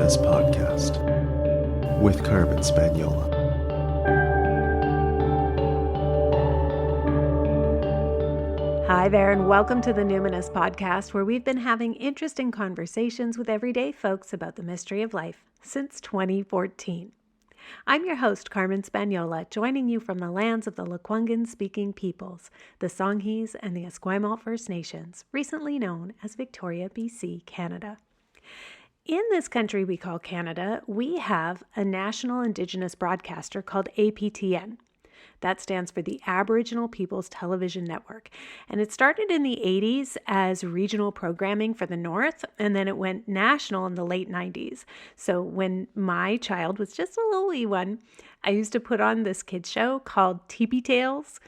Numinous Podcast with Carmen Spaniola. Hi there, and welcome to the Numinous Podcast, where we've been having interesting conversations with everyday folks about the mystery of life since 2014. I'm your host, Carmen Spaniola, joining you from the lands of the Lekwungen-speaking peoples, the Songhees and the Esquimalt First Nations, recently known as Victoria, BC, Canada. In this country we call Canada, we have a national Indigenous broadcaster called APTN. That stands for the Aboriginal Peoples Television Network. And it started in the 80s as regional programming for the North, and then it went national in the late 90s. So when my child was just a little wee one, I used to put on this kids show called Teepee Tales,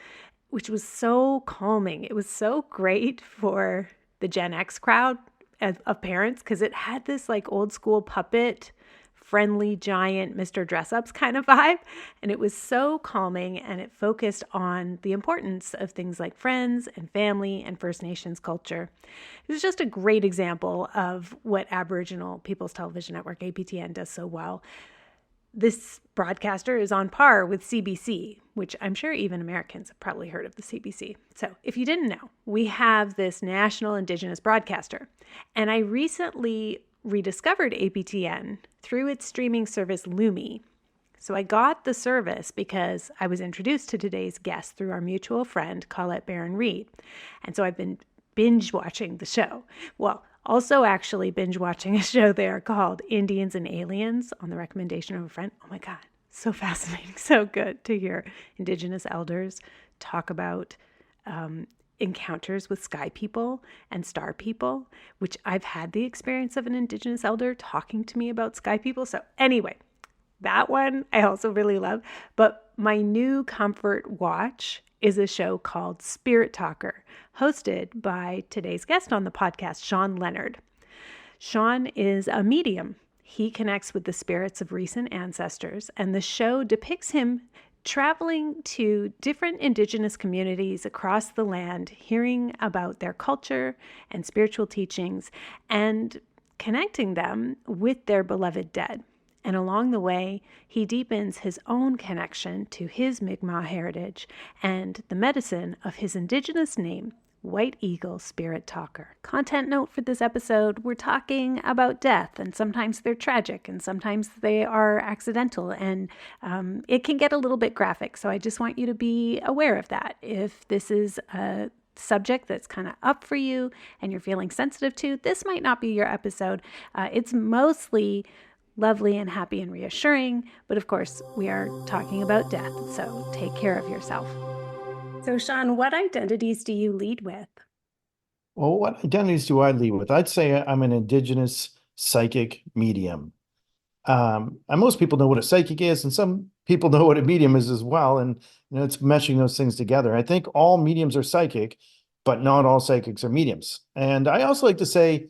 which was so calming. It was so great for the Gen X crowd of parents because it had this like old school puppet friendly giant Mr. Dress-Ups kind of vibe. And it was so calming, and it focused on the importance of things like friends and family and First Nations culture. It was just a great example of what Aboriginal People's Television Network, APTN, does so well. This broadcaster is on par with CBC, which I'm sure even Americans have probably heard of the CBC. So if you didn't know, we have this national Indigenous broadcaster. And I recently rediscovered APTN through its streaming service Lumi. So I got the service because I was introduced to today's guest through our mutual friend, Colette Barron-Reed. And so I've been binge watching the show. Well, also actually binge watching a show there called Indians and Aliens on the recommendation of a friend. Oh my God, so fascinating, so good to hear Indigenous elders talk about encounters with sky people and star people, which I've had the experience of an Indigenous elder talking to me about sky people. So anyway, that one I also really love. But my new comfort watch is a show called Spirit Talker, hosted by today's guest on the podcast, Shawn Leonard. Shawn is a medium. He connects with the spirits of recent ancestors, and the show depicts him traveling to different Indigenous communities across the land, hearing about their culture and spiritual teachings, and connecting them with their beloved dead. And along the way, he deepens his own connection to his Mi'kmaq heritage and the medicine of his Indigenous name, White Eagle Spirit Talker. Content note for this episode, we're talking about death, and sometimes they're tragic and sometimes they are accidental, and it can get a little bit graphic. So I just want you to be aware of that. If this is a subject that's kind of up for you and you're feeling sensitive to, this might not be your episode. It's mostly lovely and happy and reassuring, but of course we are talking about death, so take care of yourself. So Shawn, what identities do you lead with? Well, what identities do I lead with? I'd say I'm an Indigenous psychic medium. And most people know what a psychic is, and some people know what a medium is as well. And it's meshing those things together. I think all mediums are psychic, but not all psychics are mediums. And I also like to say,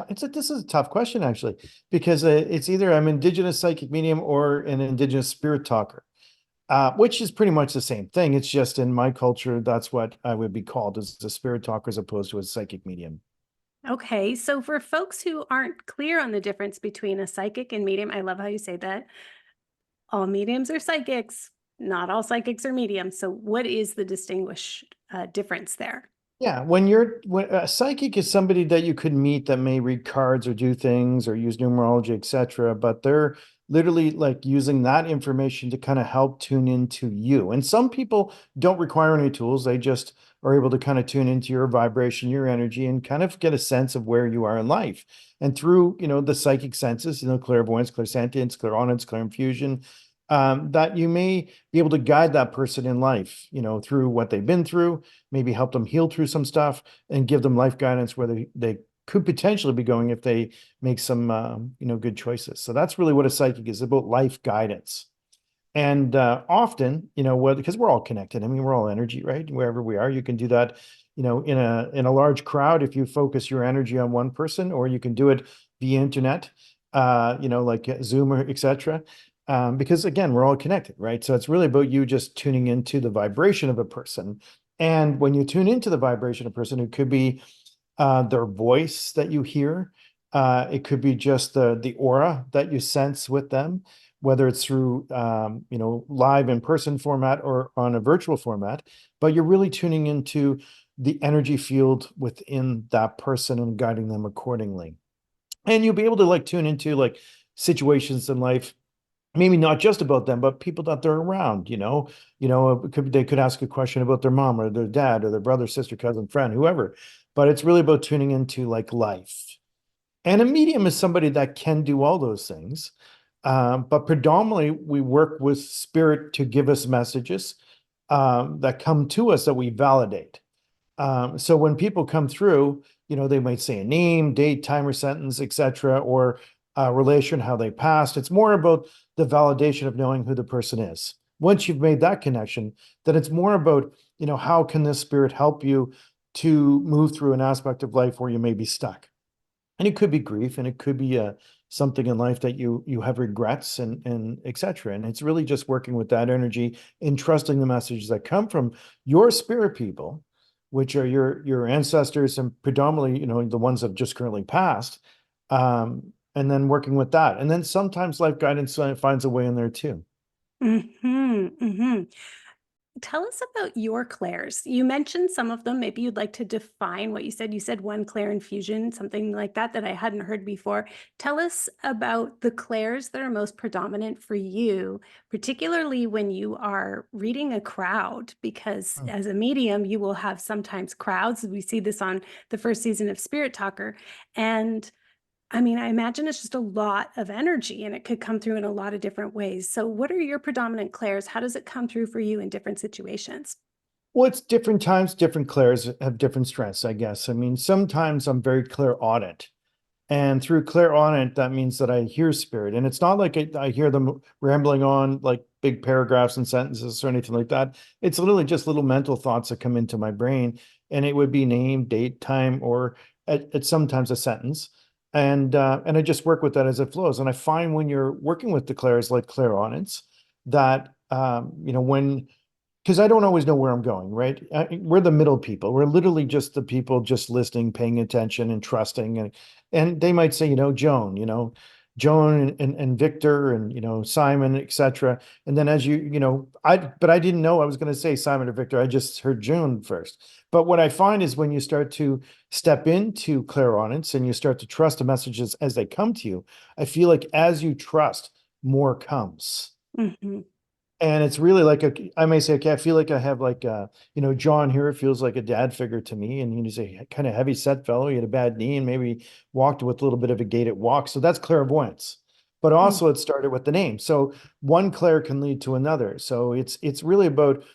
this is a tough question actually, because it's either I'm Indigenous psychic medium or an Indigenous spirit talker. Which is pretty much the same thing. It's just in my culture, that's what I would be called, as a spirit talker as opposed to a psychic medium. Okay, so for folks who aren't clear on the difference between a psychic and medium, I love how you say that. All mediums are psychics, not all psychics are mediums. So what is the distinguished difference there? Yeah, when a psychic is somebody that you could meet that may read cards or do things or use numerology, etc., but they're literally like using that information to kind of help tune into you. And some people don't require any tools. They just are able to kind of tune into your vibration, your energy, and kind of get a sense of where you are in life. And through, the psychic senses, clairvoyance, clairsentience, clairaudience, clairinfusion, that you may be able to guide that person in life, through what they've been through, maybe help them heal through some stuff and give them life guidance where they could potentially be going if they make some, good choices. So that's really what a psychic is, about life guidance. And often, because we're all connected. I mean, we're all energy, right? Wherever we are, you can do that, in a large crowd if you focus your energy on one person, or you can do it via internet, like Zoom or etc. Because again, we're all connected, right? So it's really about you just tuning into the vibration of a person. And when you tune into the vibration of a person, it could be their voice that you hear. It could be just the aura that you sense with them, whether it's through live in-person format or on a virtual format, but you're really tuning into the energy field within that person and guiding them accordingly. And you'll be able to like tune into like situations in life, maybe not just about them, but people that they're around, they could ask a question about their mom or their dad or their brother, sister, cousin, friend, whoever. But it's really about tuning into like life. And a medium is somebody that can do all those things. But predominantly, we work with spirit to give us messages that come to us that we validate. So when people come through, they might say a name, date, time, or sentence, etc., or relation, how they passed. It's more about the validation of knowing who the person is. Once you've made that connection, then it's more about, how can this spirit help you to move through an aspect of life where you may be stuck. And it could be grief, and it could be something in life that you have regrets and etc. And it's really just working with that energy and trusting the messages that come from your spirit people, which are your ancestors and predominantly, the ones that have just currently passed. And then working with that. And then sometimes life guidance finds a way in there too. Mm-hmm, mm-hmm. Tell us about your clairs. You mentioned some of them. Maybe you'd like to define what you said. You said one clair infusion, something like that I hadn't heard before. Tell us about the clairs that are most predominant for you, particularly when you are reading a crowd, because as a medium, you will have sometimes crowds. We see this on the first season of Spirit Talker. And I mean, I imagine it's just a lot of energy and it could come through in a lot of different ways. So what are your predominant clairs? How does it come through for you in different situations? Well, it's different times, different clairs have different strengths, I guess. I mean, sometimes I'm very clairaudient. And through clairaudient, that means that I hear spirit. And it's not like I hear them rambling on like big paragraphs and sentences or anything like that. It's literally just little mental thoughts that come into my brain. And it would be name, date, time, or at sometimes a sentence. And I just work with that as it flows. And I find when you're working with the clairs like clairaudience, that when because I don't always know where I'm going, right? We're the middle people. We're literally just the people just listening, paying attention, and trusting. And they might say, Joan and Victor and Simon, etc. And then as but I didn't know I was going to say Simon or Victor. I just heard Joan first. But what I find is when you start to step into clairaudience and you start to trust the messages as they come to you, I feel like as you trust, more comes. Mm-hmm. And it's really like I may say, okay, I feel like I have like John here feels like a dad figure to me. And he's a kind of heavy set fellow. He had a bad knee and maybe walked with a little bit of a gated walk. So that's clairvoyance. But also it started with the name. So one clair can lead to another. So it's really about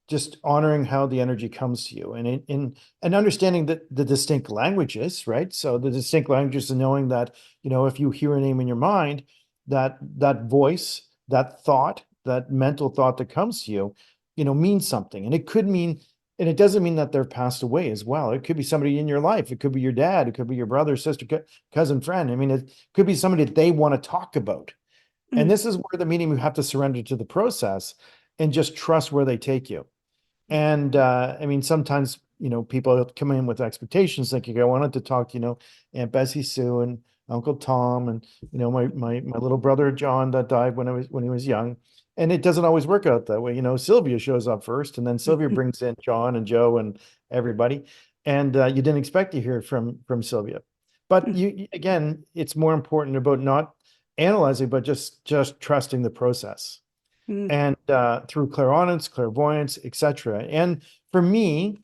just honoring how the energy comes to you and understanding that the distinct languages, right? So the distinct languages and knowing that, if you hear a name in your mind, that voice, that thought, that mental thought that comes to you, means something. And it could mean, and it doesn't mean that they've passed away as well. It could be somebody in your life. It could be your dad. It could be your brother, sister, cousin, friend. I mean, it could be somebody that they want to talk about. And this is where the medium, you have to surrender to the process and just trust where they take you. And I mean, sometimes, people come in with expectations thinking, I wanted to talk to, Aunt Bessie Sue and Uncle Tom and, my little brother John that died when he was young. And it doesn't always work out that way. Sylvia shows up first, and then Sylvia brings in John and Joe and everybody. And you didn't expect to hear from Sylvia. But again, it's more important about not analyzing, but just trusting the process. And through clairaudience, clairvoyance, etc. And for me,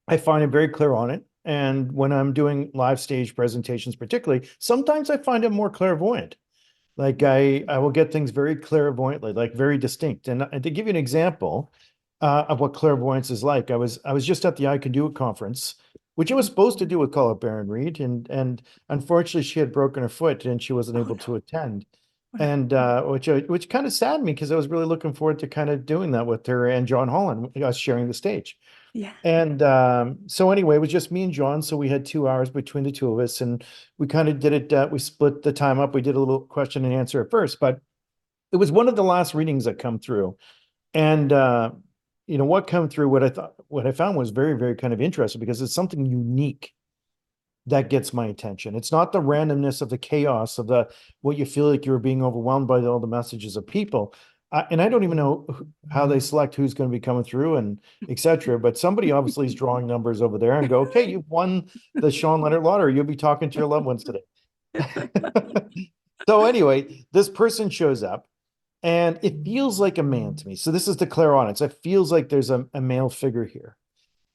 I find it very clairaudient. And when I'm doing live stage presentations, particularly, sometimes I find it more clairvoyant. Like I will get things very clairvoyantly, like very distinct. And to give you an example of what clairvoyance is like, I was just at the I Can Do It conference, which I was supposed to do with Colin Baron Reed, and unfortunately she had broken her foot and she wasn't able to attend. And which kind of saddened me because I was really looking forward to kind of doing that with her and John Holland, us sharing the stage. Yeah. And so anyway, it was just me and John. So we had 2 hours between the two of us, and we kind of did it. We split the time up. We did a little question and answer at first, but it was one of the last readings that come through. And what come through, what I found was very, very kind of interesting because it's something unique. that gets my attention. It's not the randomness of the chaos of the what you feel like you're being overwhelmed by all the messages of people. And I don't even know how they select who's going to be coming through and etc. But somebody obviously is drawing numbers over there and go, okay, you've won the Shawn Leonard lottery. You'll be talking to your loved ones today. So anyway, this person shows up and it feels like a man to me. So this is the clairaudience. It feels like there's a male figure here.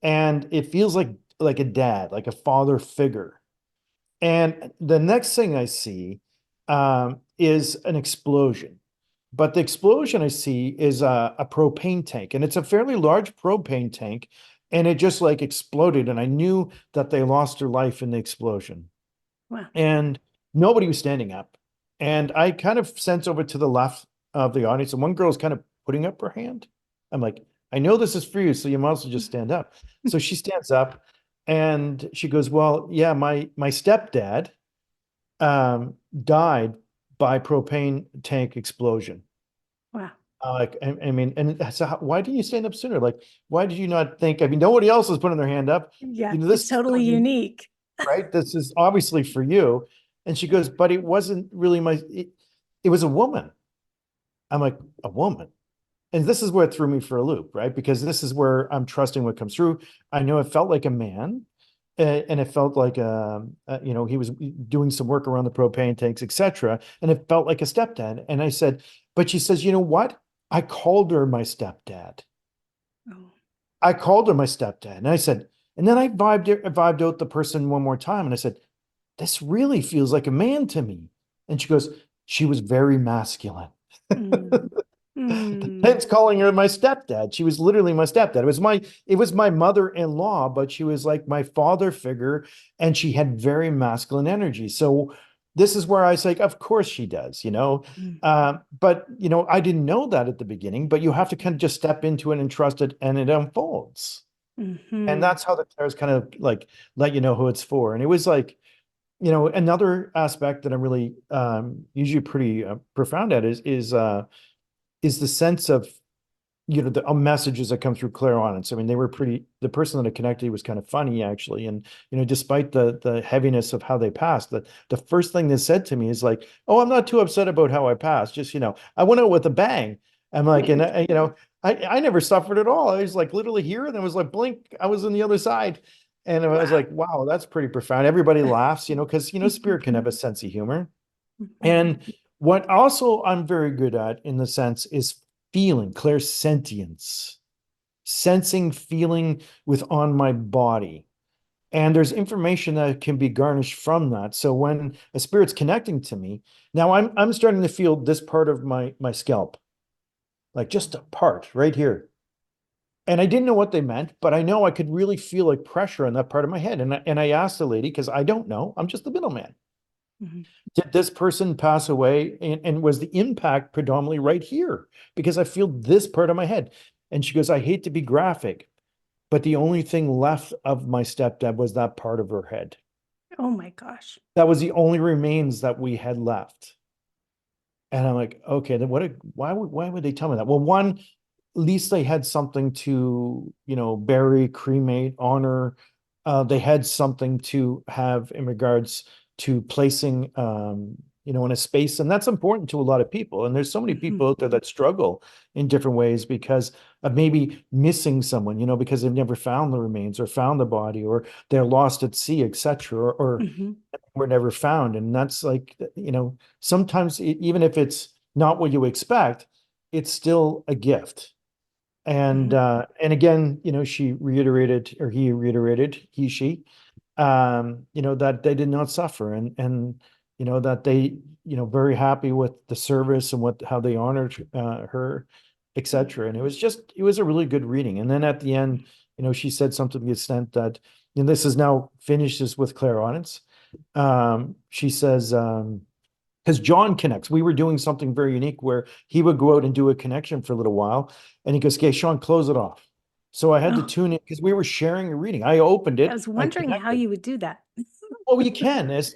And it feels like a dad, like a father figure. And the next thing I see is an explosion. But the explosion I see is a propane tank, and it's a fairly large propane tank, and it just like exploded. And I knew that they lost their life in the explosion. Wow. And nobody was standing up. And I kind of sense over to the left of the audience, and one girl's kind of putting up her hand. I'm like, I know this is for you, so you might as well just stand up. So she stands up and she goes, well, yeah, my stepdad died by propane tank explosion. Wow. Like, I mean, and so why didn't you stand up sooner? Like, why did you not think? I mean, nobody else is putting their hand up. Yeah, You know, it's this is totally unique. right? This is obviously for you. And she goes, but it wasn't really it was a woman. I'm like, a woman. And this is where it threw me for a loop, right? Because this is where I'm trusting what comes through. I know it felt like a man, and it felt like he was doing some work around the propane tanks, etc. And it felt like a stepdad. And I said, but she says, you know what? I called her my stepdad. Oh. I called her my stepdad, and I said, and then I vibed out the person one more time, and I said, this really feels like a man to me. And she goes, she was very masculine. Mm. Mm. Hence calling her my stepdad. She was literally my stepdad. It was my mother-in-law, but she was like my father figure, and she had very masculine energy. So this is where I was like, of course she does, you know. But I didn't know that at the beginning, but you have to kind of just step into it and trust it, and it unfolds. And that's how the clairs kind of like let you know who it's for. And it was like, another aspect that I'm really usually pretty profound at is the sense of the messages that come through clairaudience. I mean, the person that I connected was kind of funny actually, and despite the heaviness of how they passed, the first thing they said to me is like, oh, I'm not too upset about how I passed, just I went out with a bang. I'm like, and I never suffered at all. I was like literally here, and I was like blink, I was on the other side. And I was like, wow, that's pretty profound. Everybody laughs, because spirit can have a sense of humor. And what also I'm very good at in the sense is feeling, clairsentience, sensing, feeling with on my body. And there's information that can be garnished from that. So when a spirit's connecting to me, now I'm starting to feel this part of my scalp, like just a part right here. And I didn't know what they meant, but I know I could really feel like pressure on that part of my head. And I asked the lady, because I don't know, I'm just the middleman. Did this person pass away, and was the impact predominantly right here? Because I feel this part of my head. And she goes, I hate to be graphic, but the only thing left of my stepdad was that part of her head. Oh my gosh. That was the only remains that we had left. And I'm like, okay, then why would they tell me that? Well, one, at least they had something to, bury, cremate, honor. They had something to have in regards to placing, in a space. And that's important to a lot of people. And there's so many people out there that struggle in different ways because of maybe missing someone, because they've never found the remains or found the body, or they're lost at sea, etc., or were never found. And that's like, sometimes even if it's not what you expect, it's still a gift. And again, she reiterated, or he reiterated, she, that they did not suffer, and that they, very happy with the service and how they honored her, etc. And it was a really good reading. And then at the end, she said something to the extent that, this is now finishes with clairaudience. She says, because John connects. We were doing something very unique where he would go out and do a connection for a little while, and he goes, okay, Shawn, close it off. So I had to tune in because we were sharing a reading. I opened it. I was wondering how you would do that. Well, you can, as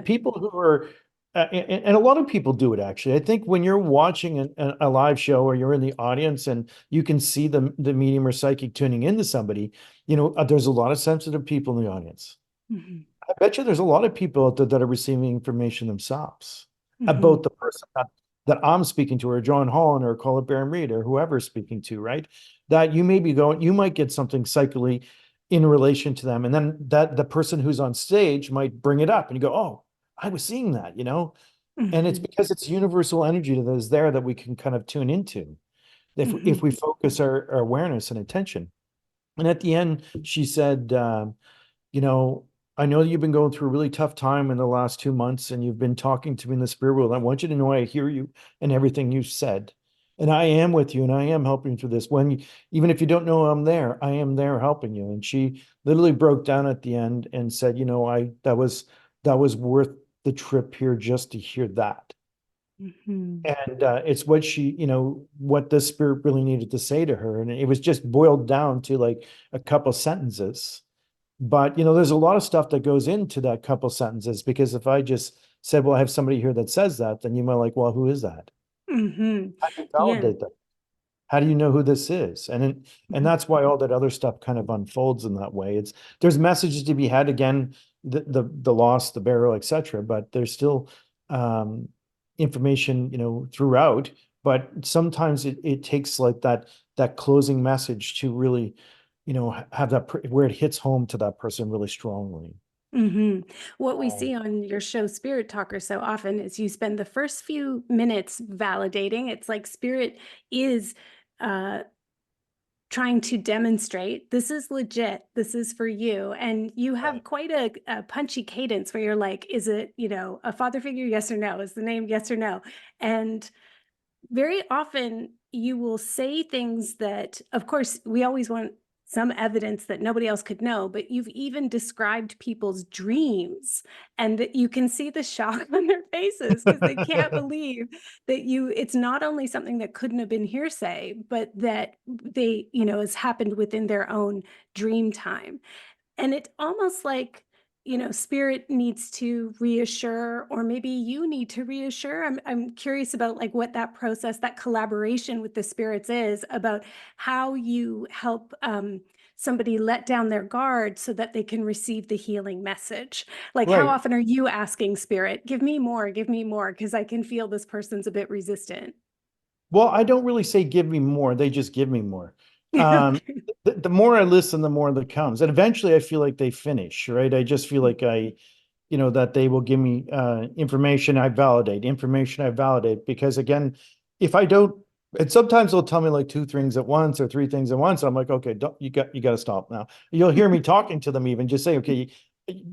people who are, and a lot of people do it actually. I think when you're watching a live show, or you're in the audience and you can see the medium or psychic tuning into somebody, there's a lot of sensitive people in the audience. I bet you there's a lot of people out there that are receiving information themselves about Hmm. the person that I'm speaking to, or John Holland, or call it Baron Reed, or whoever's speaking to, right? That you may be going, you might get something psychically in relation to them. And then that the person who's on stage might bring it up and you go, oh, I was seeing that, And it's Hmm. because it's universal energy that is there that we can kind of tune into if Hmm. we focus our awareness and attention. And at the end, she said, you know, I know you've been going through a really tough time in the last 2 months and you've been talking to me in the spirit world. I want you to know I hear you and everything you've said. And I am with you and I am helping you through this. Even if you don't know I'm there, I am there helping you. And she literally broke down at the end and said, that was worth the trip here just to hear that. Hmm. And it's what the spirit really needed to say to her. And it was just boiled down to like a couple sentences. But there's a lot of stuff that goes into that couple sentences because if I just said, well, I have somebody here that says that, then you might like, well, who is that? Hmm. How do you Yeah. validate that? How do you know who this is? And that's why all that other stuff kind of unfolds in that way. There's messages to be had again, the loss, the burial, etc. But there's still um, information, throughout. But sometimes it takes like that closing message to really, have where it hits home to that person really strongly. Hmm. What we Um, see on your show, Spirit Talker, so often is you spend the first few minutes validating. It's like Spirit is uh, trying to demonstrate this is legit, this is for you. And you have right. quite a punchy cadence where you're like, is it, a father figure? Yes or no? Is the name yes or no? And very often you will say things that, of course, we always want some evidence that nobody else could know, but you've even described people's dreams and that you can see the shock on their faces because they can't believe that it's not only something that couldn't have been hearsay, but that they, has happened within their own dream time. And it's almost like, spirit needs to reassure, or maybe you need to reassure. I'm curious about like what that process, that collaboration with the spirits is about, how you help somebody let down their guard so that they can receive the healing message. Like, how Right. often are you asking spirit, give me more, give me more, because I can feel this person's a bit resistant. Well, I don't really say give me more. They just give me more. Um, Okay. the more I listen, the more that comes. And eventually I feel like they finish, right? I just feel like that they will give me information I validate. Because again, if I don't, and sometimes they'll tell me like two things at once or three things at once. I'm like, okay, you got to stop now. You'll hear me talking to them even just say, okay,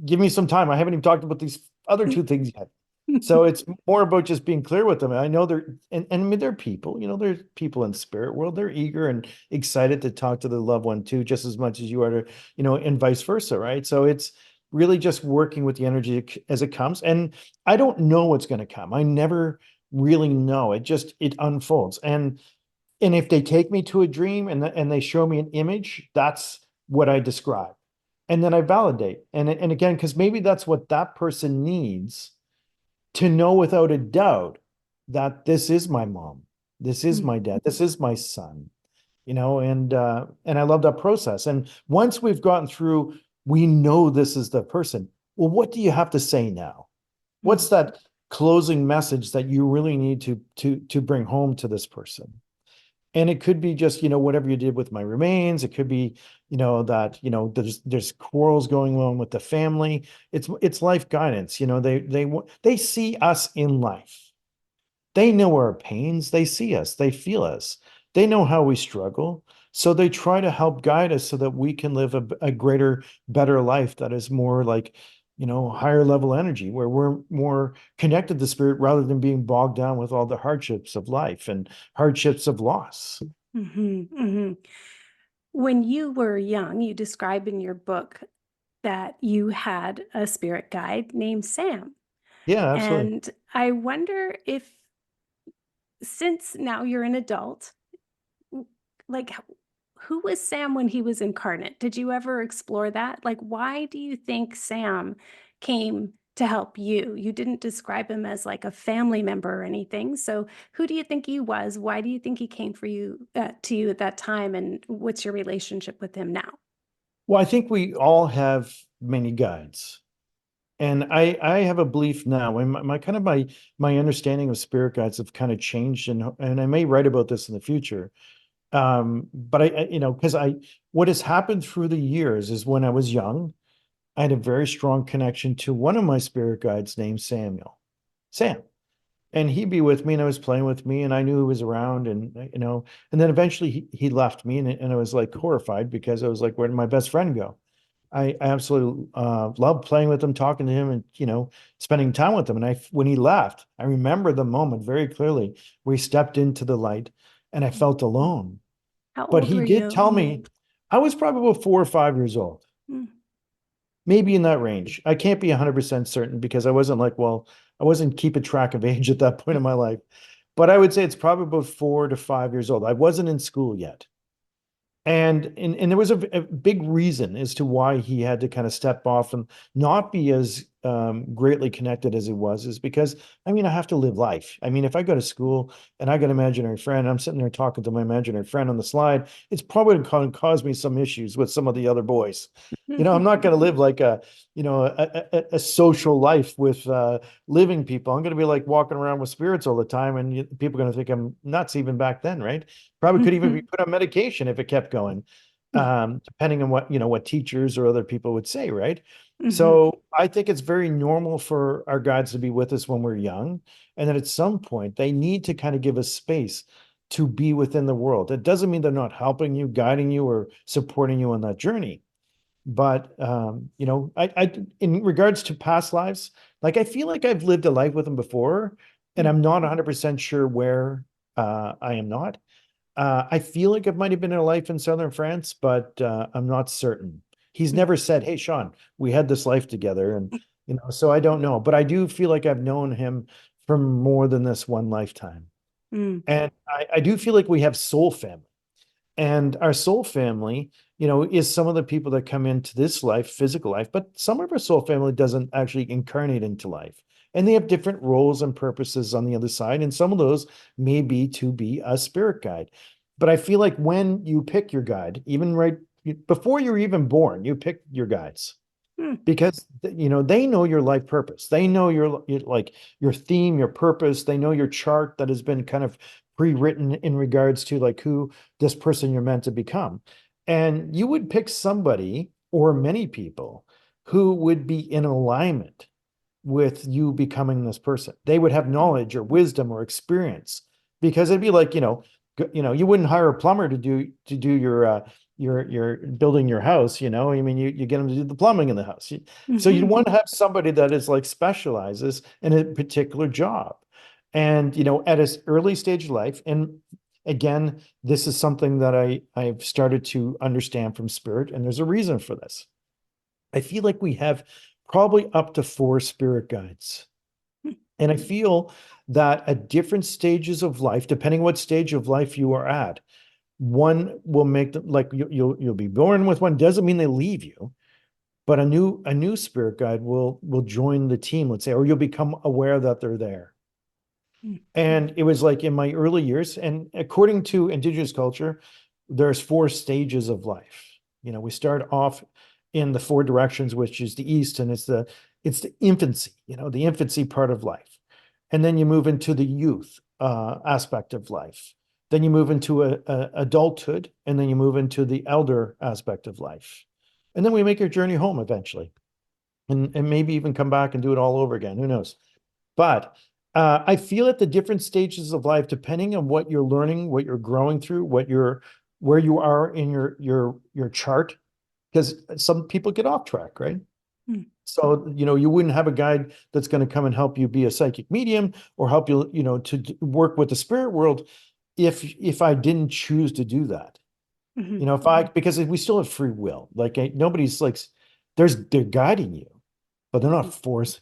give me some time. I haven't even talked about these other two things yet. So it's more about just being clear with them. I know and I mean, they're people, they're people in spirit world. They're eager and excited to talk to the loved one too, just as much as you are to, and vice versa, right? So it's really just working with the energy as it comes. And I don't know what's going to come. I never really know. It unfolds. And if they take me to a dream and they show me an image, that's what I describe. And then I validate. And again, because maybe that's what that person needs to know without a doubt that this is my mom, this is my dad, this is my son, and I love that process. And once we've gotten through, we know this is the person. Well, what do you have to say now? What's that closing message that you really need to bring home to this person? And it could be just, whatever you did with my remains. It could be, that, there's quarrels going on with the family. It's life guidance. They see us in life. They know our pains. They see us. They feel us. They know how we struggle. So they try to help guide us so that we can live a greater, better life that is more like, higher level energy, where we're more connected to spirit rather than being bogged down with all the hardships of life and hardships of loss. Hmm. Hmm. When you were young, you describe in your book that you had a spirit guide named Sam. Yeah, absolutely. And I wonder if, since now you're an adult, like, who was Sam when he was incarnate? Did you ever explore that? Like, why do you think Sam came to help you? You didn't describe him as like a family member or anything. So, who do you think he was? Why do you think he came for you to you at that time? And what's your relationship with him now? Well, I think we all have many guides. And I have a belief now, and my kind of my understanding of spirit guides have kind of changed, and I may write about this in the future. But because what has happened through the years is when I was young, I had a very strong connection to one of my spirit guides named Sam. And he'd be with me and I was playing with me and I knew he was around and then eventually he left me and I was like horrified because I was like, where did my best friend go? I absolutely loved playing with him, talking to him and, spending time with him. And when he left, I remember the moment very clearly. We stepped into the light and I felt alone. How But old he were did you? tell me I was probably about 4 or 5 years old, Mm. maybe in that range. I can't be 100% certain because I wasn't like, well, I wasn't keeping track of age at that point in my life. But I would say it's probably about 4 to 5 years old. I wasn't in school yet. And there was a big reason as to why he had to kind of step off and not be as greatly connected as he was, is because I mean I have to live life. I mean, if I go to school and I got an imaginary friend, I'm sitting there talking to my imaginary friend on the slide, it's probably going to cause me some issues with some of the other boys. I'm not going to live like a social life with living people. I'm going to be like walking around with spirits all the time, and people are going to think I'm nuts even back then, right? Probably could even be put on medication if it kept going, depending on what teachers or other people would say, right? Mhm. So I think it's very normal for our guides to be with us when we're young, and then at some point they need to kind of give us space to be within the world. It doesn't mean they're not helping you, guiding you, or supporting you on that journey. But I in regards to past lives, like I feel like I've lived a life with them before, and I'm not 100% sure where I am not. I feel like it might have been a life in southern France, but I'm not certain. He's never said, "Hey, Shawn, we had this life together," and so I don't know. But I do feel like I've known him for more than this one lifetime, Mm. and I do feel like we have soul family. And our soul family, is some of the people that come into this life, physical life, but some of our soul family doesn't actually incarnate into life. And they have different roles and purposes on the other side. And some of those may be to be a spirit guide. But I feel like when you pick your guide, even right before you're even born, you pick your guides Mm. because they know your life purpose. They know like your theme, your purpose. They know your chart that has been kind of pre-written in regards to like who this person you're meant to become. And you would pick somebody or many people who would be in alignment with you becoming this person. They would have knowledge or wisdom or experience, because it'd be like, you wouldn't hire a plumber to do your building your house. I mean, you get them to do the plumbing in the house. So you'd Mhm. want to have somebody that is like specializes in a particular job. And at an early stage of life, and again, this is something that I've started to understand from spirit, and there's a reason for this. I feel like we have probably up to 4 spirit guides. And I feel that at different stages of life, depending what stage of life you are at, one will make them like you'll be born with one, doesn't mean they leave you, but a new spirit guide will join the team, let's say, or you'll become aware that they're there. And it was like in my early years, and according to Indigenous culture, there's 4 stages of life. We start off in the 4 directions, which is the east, and it's the infancy, the infancy part of life. And then you move into the youth aspect of life. Then you move into adulthood, and then you move into the elder aspect of life. And then we make our journey home eventually, and maybe even come back and do it all over again. Who knows? But I feel at the different stages of life, depending on what you're learning, what you're growing through, where you are in your chart, because some people get off track, right? Mm. So, you wouldn't have a guide that's going to come and help you be a psychic medium or help you, to work with the spirit world if I didn't choose to do that. Mhm. Because we still have free will. Like nobody's like, they're guiding you, but they're not forcing.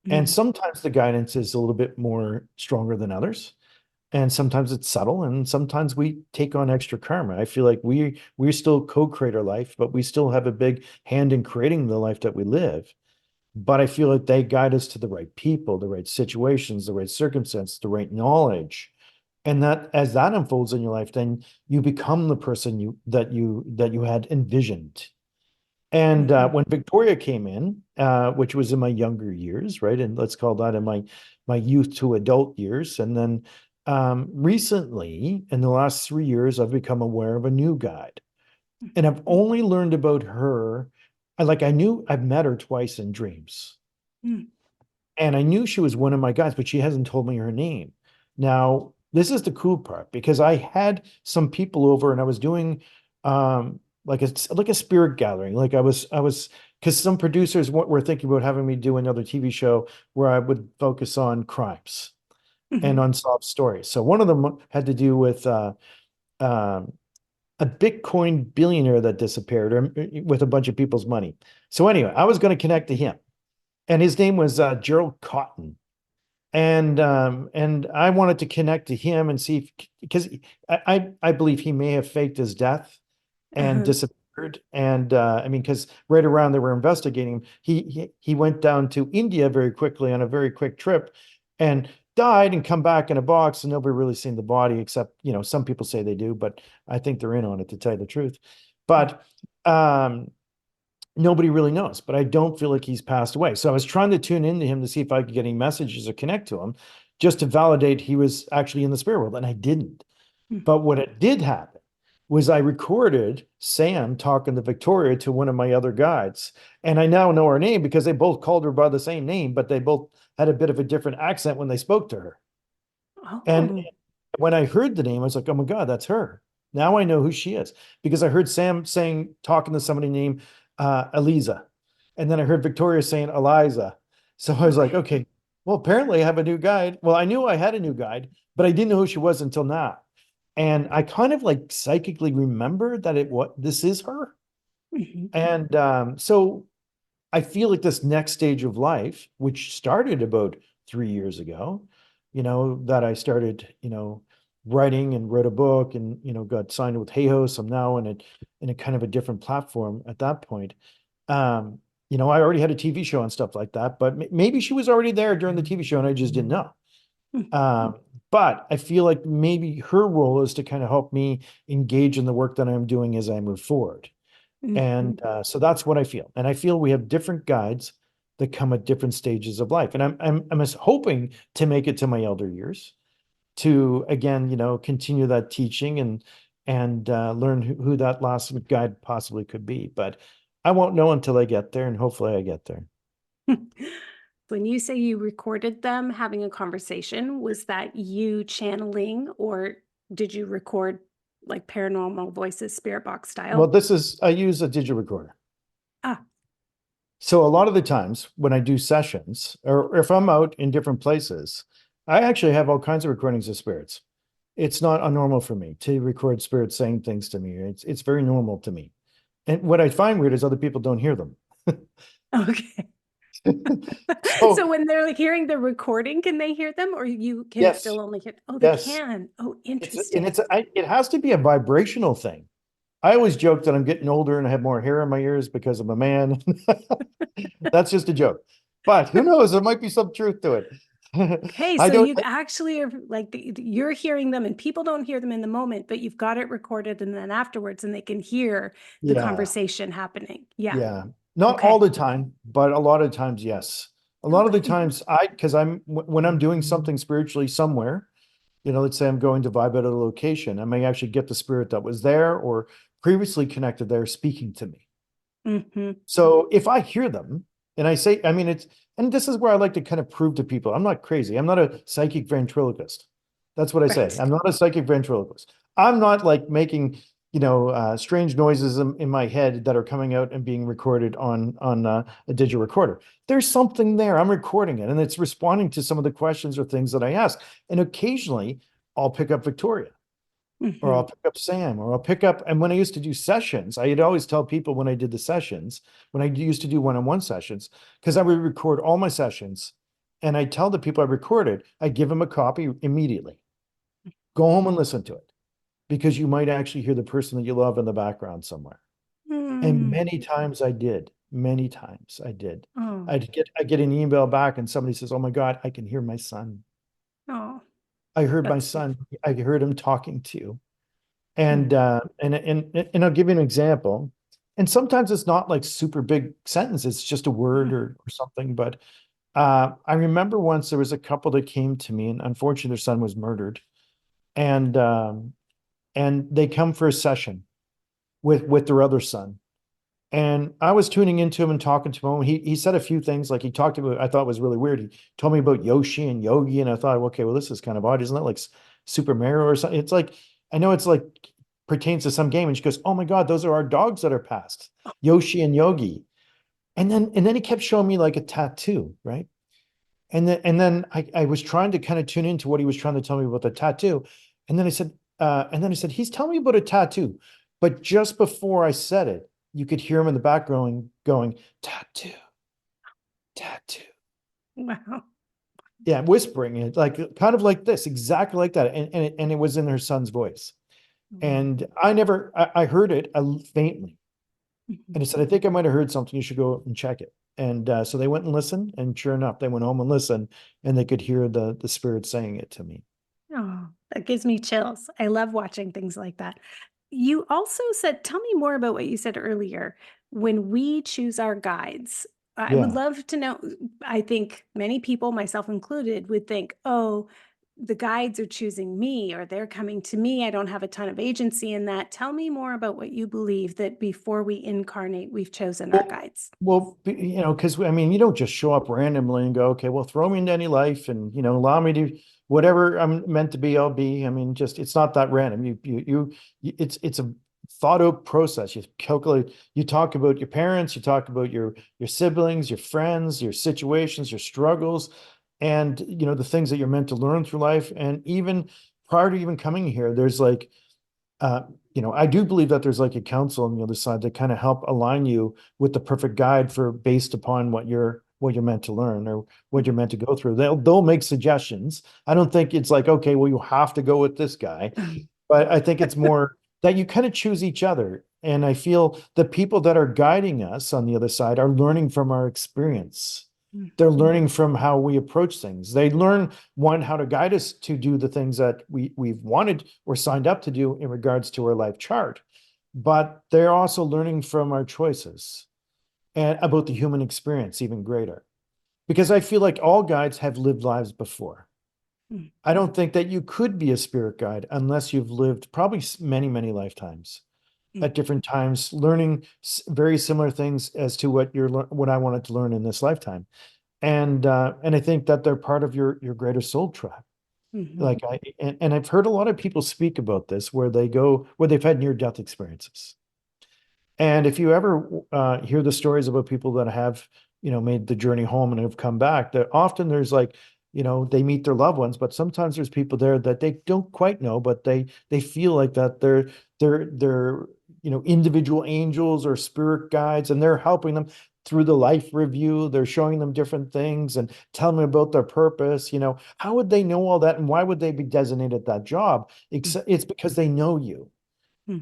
And Mm. sometimes the guidance is a little bit more stronger than others. And sometimes it's subtle, and sometimes we take on extra karma. I feel like we still co-create our life, but we still have a big hand in creating the life that we live. But I feel like they guide us to the right people, the right situations, the right circumstance, the right knowledge. And that as that unfolds in your life, then you become the person you that you had envisioned. And Mhm. when Victoria came in which was in my younger years, right? And let's call that in my youth to adult years. And then recently, in the last 3 years, I've become aware of a new guide. And I've only learned about her. I've met her twice in dreams. Mm. And I knew she was one of my guys, but she hasn't told me her name. Now, this is the cool part because I had some people over and I was doing like a spirit gathering. Like I was because some producers were thinking about having me do another TV show where I would focus on crimes and Mhm. unsolved stories. So one of them had to do with um, a Bitcoin billionaire that disappeared or with a bunch of people's money. So anyway, I was going to connect to him, and his name was Gerald Cotton. And I wanted to connect to him and see if, because I believe he may have faked his death and Uh-huh. disappeared. And I mean, because right around they were investigating him, he went down to India very quickly on a very quick trip and died and come back in a box, and nobody really seen the body except, some people say they do, but I think they're in on it, to tell you the truth. But um nobody really knows, but I don't feel like he's passed away. So I was trying to tune into him to see if I could get any messages or connect to him just to validate he was actually in the spirit world. And I didn't. Mhm. But what it did happen was I recorded Sam talking to Victoria, to one of my other guides. And I now know her name because they both called her by the same name, but they both had a bit of a different accent when they spoke to her. And Oh. when I heard the name, I was like, oh my God, that's her. Now I know who she is because I heard Sam talking to somebody named Eliza. And then I heard Victoria saying Eliza. So I was like, Okay. okay, well, apparently I have a new guide. Well, I knew I had a new guide, but I didn't know who she was until now. And I kind of like psychically remembered that this is her. Mhm. And so I feel like this next stage of life, which started about 3 years ago, that I started, writing and wrote a book and, got signed with Hey Ho. So I'm now in a kind of a different platform at that point. Um, I already had a TV show and stuff like that, but maybe she was already there during the TV show and I just didn't know. Mhm. But I feel like maybe her role is to kind of help me engage in the work that I'm doing as I move forward. Mhm. And so that's what I feel. And I feel we have different guides that come at different stages of life. And I'm hoping to make it to my elder years to again, continue that teaching and learn who that last guide possibly could be. But I won't know until I get there, and hopefully I get there. When you say you recorded them having a conversation, was that you channeling or did you record like paranormal voices, spirit box Well, style? I use a digital recorder. Ah, So a lot of the times when I do sessions or if I'm out in different places, I actually have all kinds of recordings of spirits. It's not unnormal for me to record spirits saying things to me. It's very normal to me. And what I find weird is other people don't hear them. okay. So So when they're like hearing the recording, can they hear them or you can yes, still only hear? Oh, they yes. can. Oh, And interesting. it has to be a vibrational thing. I always joke that I'm getting older and I have more hair in my ears because I'm a man. That's just a joke. But who knows? There might be some truth to it. Okay, I so don't, you actually are like you're hearing them and people don't hear them in the moment, but you've got it recorded and then afterwards and they can hear the yeah. conversation happening. Yeah. Yeah, not all Okay. the time, but a lot of times, yes. A lot of the Okay. times because when I'm doing something spiritually somewhere, let's say I'm going to vibe at a location, I may actually get the spirit that was there or previously connected there speaking to me. Hmm. So if I hear them and I say, I mean, and this is where I like to kind of prove to people, I'm not crazy. I'm not a psychic ventriloquist. That's what I say. Right. I'm not a psychic ventriloquist. I'm not like making, strange noises in my head that are coming out and being recorded on a digital recorder. There's something there. I'm recording it and it's responding to some of the questions or things that I ask. And occasionally I'll pick up Victoria or I'll Hmm. pick up Sam, or I'll pick up. And when I used to do sessions, I'd always tell people when I did the sessions, when I used to do one-on-one sessions, because I would record all my sessions and I tell the people I recorded, I give them a copy immediately. Go home and listen to it because you might actually hear the person that you love in the background somewhere. And Mm. many times I did. Many times I did. Oh, I get an email back and somebody says, "Oh my God, I can hear my son. oh, I heard my that's son. beautiful. I heard him talking to you." And Mm. uh, and and and I'll give you an example. and sometimes it's not like super big sentence, it's just a word or something. But I remember once there was a couple that came to me, and unfortunately their son was murdered, and they come for a session with their other son. And I was tuning into him and talking to him. He said a few things, like he talked about, I thought was really weird. He told me about Yoshi and Yogi, and I thought, okay, well, this is kind of odd. Isn't that like Super Mario or something? It's like, I know it's like pertains to some game. And she goes, oh my God, those are our dogs that are passed, Yoshi and Yogi. And then he kept showing me like a tattoo, right? And then I was trying to kind of tune into what he was trying to tell me about the tattoo. And then I said, he's telling me about a tattoo. But just before I said it, you could hear him in the background going, tattoo, tattoo. Wow. Yeah, whispering it, like kind of like this, exactly like that. And it was in her son's voice. And I heard it faintly. And he said, I think I might have heard something. You should go and check it. And so they went and listened. And sure enough, they went home and listened, and they could hear the spirit saying it to me. Oh, that gives me chills. I love watching things like that. You also said, tell me more about what you said earlier. When we choose our guides, I would Yeah. love to know. I think many people, myself included, would think, oh, the guides are choosing me or they're coming to me. I don't have a ton of agency in that. Tell me more about what you believe that before we incarnate, we've chosen our Well, guides. because I mean, you don't just show up randomly and go, okay, well, throw me into any life and allow me to whatever I'm meant to be, I'll be. I mean, just it's not that random. It's a thought out process. You calculate. You talk about your parents. You talk about your siblings, your friends, your situations, your struggles, and the things that you're meant to learn through life. And even prior to even coming here, there's like uh, I do believe that there's like a council on the other side that kind of help align you with the perfect guide for based upon what you're meant to learn or what you're meant to go through. They'll make suggestions. I don't think it's like, okay, well, you have to go with this guy, but I think it's more that you kind of choose each other. And I feel the people that are guiding us on the other side are learning from our experience. They're learning from how we approach things. They learn one how to guide us to do the things that we've wanted or signed up to do in regards to our life chart, but they're also learning from our choices and about the human experience even greater, because I feel like all guides have lived lives before. I don't think that you could be a spirit guide unless you've lived probably many, many lifetimes at different times, learning very similar things as to what I wanted to learn in this lifetime. And I think that they're part of your greater soul tribe. Mhm. Like and I've heard a lot of people speak about this where they've had near death experiences. And if you ever hear the stories about people that have, made the journey home and have come back, that often there's like, they meet their loved ones, but sometimes there's people there that they don't quite know, but they feel like that they're individual angels or spirit guides, and they're helping them through the life review. They're showing them different things and telling them about their purpose. How would they know all that, and why would they be designated that job? It's because they know you.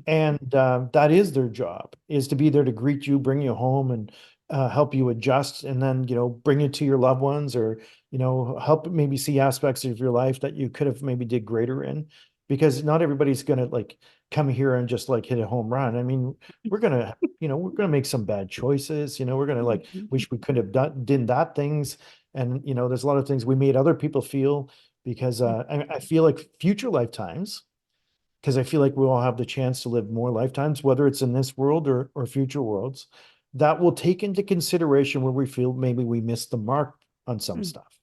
And that is their job, is to be there to greet you, bring you home, and help you adjust, and then bring you to your loved ones, or help maybe see aspects of your life that you could have maybe did greater in, because not everybody's gonna like come here and just like hit a home run. I mean, we're gonna make some bad choices. We're gonna like wish we could have did that things, and there's a lot of things we made other people feel, because I feel like future lifetimes, because I feel like we all have the chance to live more lifetimes, whether it's in this world or future worlds, that will take into consideration where we feel maybe we missed the mark on some stuff,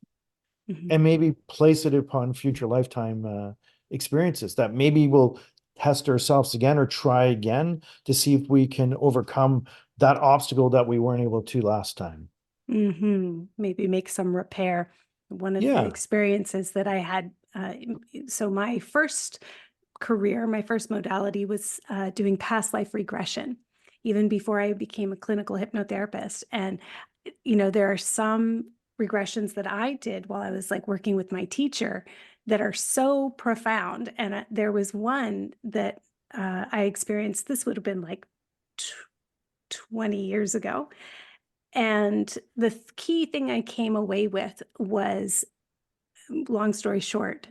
and maybe place it upon future lifetime experiences that maybe we'll test ourselves again or try again to see if we can overcome that obstacle that we weren't able to last time. Maybe make some repair. One of the Yeah. experiences that I had, so my first career, my first modality was doing past life regression, even before I became a clinical hypnotherapist. And, there are some regressions that I did while I was like working with my teacher that are so profound. And there was one that I experienced, this would have been like 20 years ago. And the key thing I came away with was, long story short,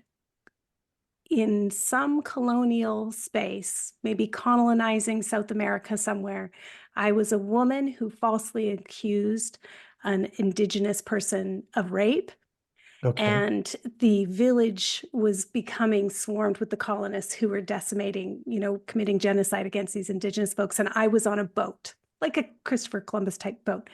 in some colonial space, maybe colonizing South America somewhere, I was a woman who falsely accused an Indigenous person of rape. Okay. And the village was becoming swarmed with the colonists who were decimating, committing genocide against these Indigenous folks. And I was on a boat, like a Christopher Columbus type boat.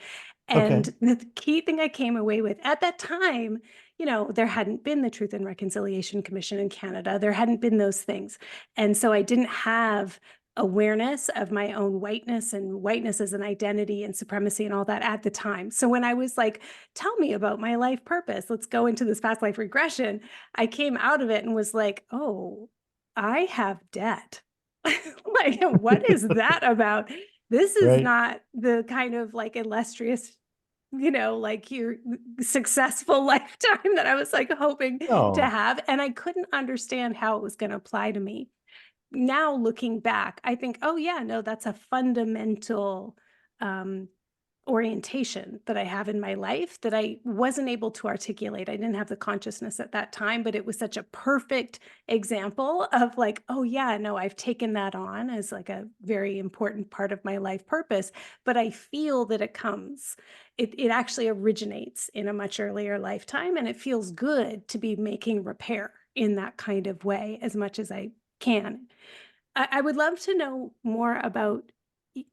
Okay. And the key thing I came away with at that time, there hadn't been the Truth and Reconciliation Commission in Canada. There hadn't been those things. And so I didn't have awareness of my own whiteness and whiteness as an identity and supremacy and all that at the time. So when I was like, tell me about my life purpose, let's go into this past life regression, I came out of it and was like, oh, I have debt. Like, what is that about? This is Right. not the kind of like illustrious, like your successful lifetime that I was like hoping to Oh, have. And I couldn't understand how it was going to apply to me. Now looking back, I think, oh yeah, no, that's a fundamental um, orientation that I have in my life that I wasn't able to articulate. I didn't have the consciousness at that time, but it was such a perfect example of like, oh yeah, no, I've taken that on as like a very important part of my life purpose, but I feel that it actually originates in a much earlier lifetime. And it feels good to be making repair in that kind of way as much as I can. I would love to know more about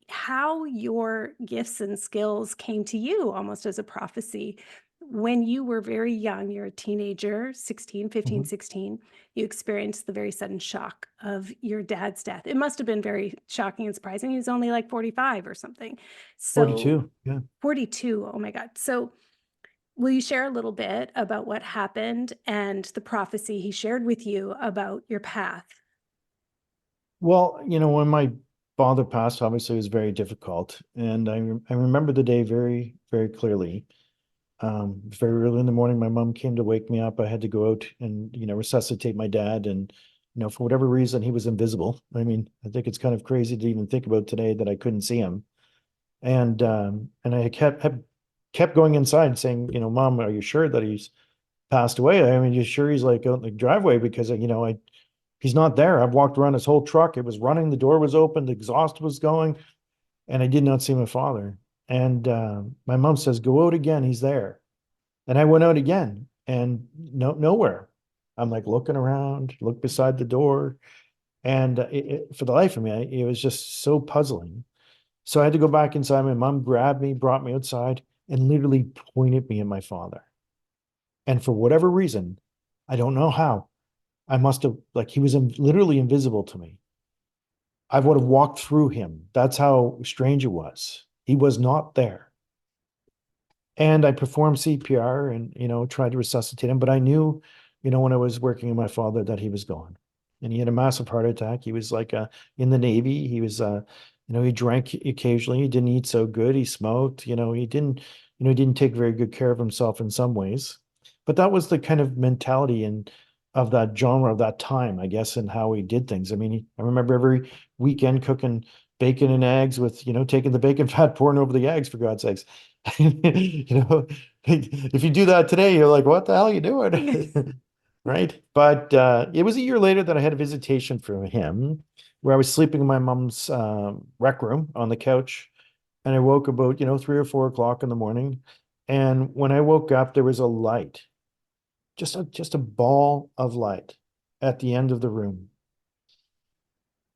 how your gifts and skills came to you almost as a prophecy when you were very young. You're a teenager, 16, 15, mhm. 16. You experienced the very sudden shock of your dad's death. It must have been very shocking and surprising. He was only like 45 or something. So 42. Yeah. 42, oh my God. So will you share a little bit about what happened and the prophecy he shared with you about your path? Well, when my father passed, obviously it was very difficult. And I remember the day very, very clearly. Very early in the morning, my mom came to wake me up. I had to go out and, resuscitate my dad. And, for whatever reason, he was invisible. I mean, I think it's kind of crazy to even think about today that I couldn't see him. And I kept going inside saying, Mom, are you sure that he's passed away? I mean, you sure he's like out in the driveway? Because, he's not there. I've walked around his whole truck. It was running. The door was open. The exhaust was going, and I did not see my father. And my mom says, "Go out again. He's there." And I went out again, and nowhere. I'm like looking around, look beside the door, and for the life of me, it was just so puzzling. So I had to go back inside. My mom grabbed me, brought me outside, and literally pointed me at my father. And for whatever reason, I don't know how, I must have, like, he was literally invisible to me. I would have walked through him. That's how strange it was. He was not there. And I performed CPR and, tried to resuscitate him. But I knew, when I was working with my father that he was gone. And he had a massive heart attack. He was like in the Navy. He was, he drank occasionally. He didn't eat so good. He smoked. He didn't take very good care of himself in some ways. But that was the kind of mentality and of that genre of that time, I guess, and how he did things. I mean, I remember every weekend cooking bacon and eggs with, taking the bacon fat, pouring over the eggs, for God's sakes. If you do that today, you're like, what the hell are you doing? Right. But it was a year later that I had a visitation from him where I was sleeping in my mom's rec room on the couch. And I woke about, 3 or 4 o'clock in the morning. And when I woke up, there was a light, just a ball of light at the end of the room.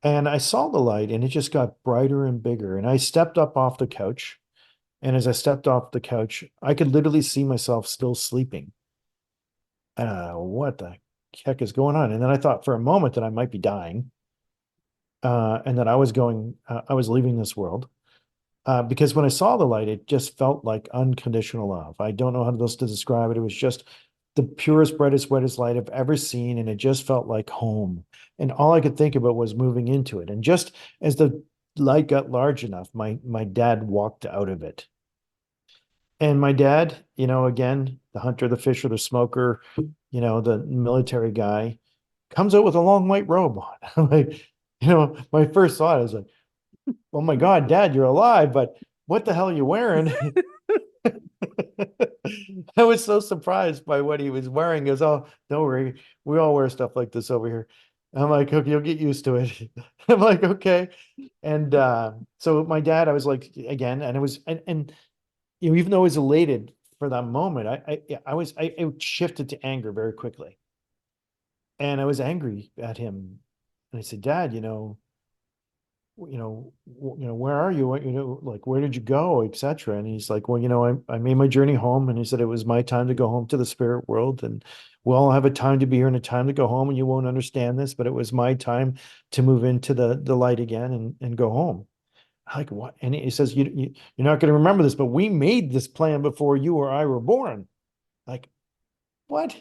And I saw the light and it just got brighter and bigger. And I stepped up off the couch. And as I stepped off the couch, I could literally see myself still sleeping. What the heck is going on? And then I thought for a moment that I might be dying, and that I was leaving this world. Because when I saw the light, it just felt like unconditional love. I don't know how else to describe it. It was just the purest, brightest, wettest light I've ever seen, and it just felt like home. And all I could think about was moving into it. And just as the light got large enough, my dad walked out of it. And my dad, again, the hunter, the fisher, the smoker, the military guy, comes out with a long white robe on. I'm like, my first thought is like, oh my God, Dad, you're alive, but what the hell are you wearing? I was so surprised by what he was wearing. He goes, "Oh, don't worry. We all wear stuff like this over here." I'm like, "Okay, you'll get used to it." I'm like, "Okay." And so my dad, I was like, again, and it was, and even though I was elated for that moment, I shifted to anger very quickly. And I was angry at him. And I said, "Dad, where are you? Like, where did you go, etc." And he's like, "Well, I made my journey home." And he said, "It was my time to go home to the spirit world. And we all have a time to be here and a time to go home. And you won't understand this, but it was my time to move into the light again and go home." I'm like, "What?" And he says, "You're not going to remember this, but we made this plan before you or I were born." Like, what?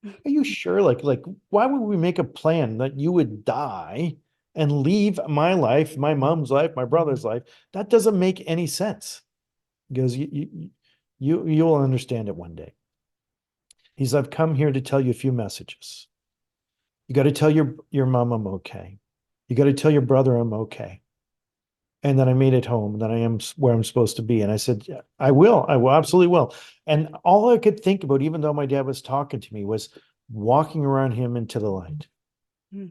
Are you sure? Like, why would we make a plan that you would die and leave my life, my mom's life, my brother's life? That doesn't make any sense. He goes, you'll understand it one day. He's, "I've come here to tell you a few messages. You got to tell your mom I'm okay. You got to tell your brother I'm okay. And that I made it home, that I am where I'm supposed to be." And I said, "Yeah, I will, absolutely will." And all I could think about, even though my dad was talking to me, was walking around him into the light.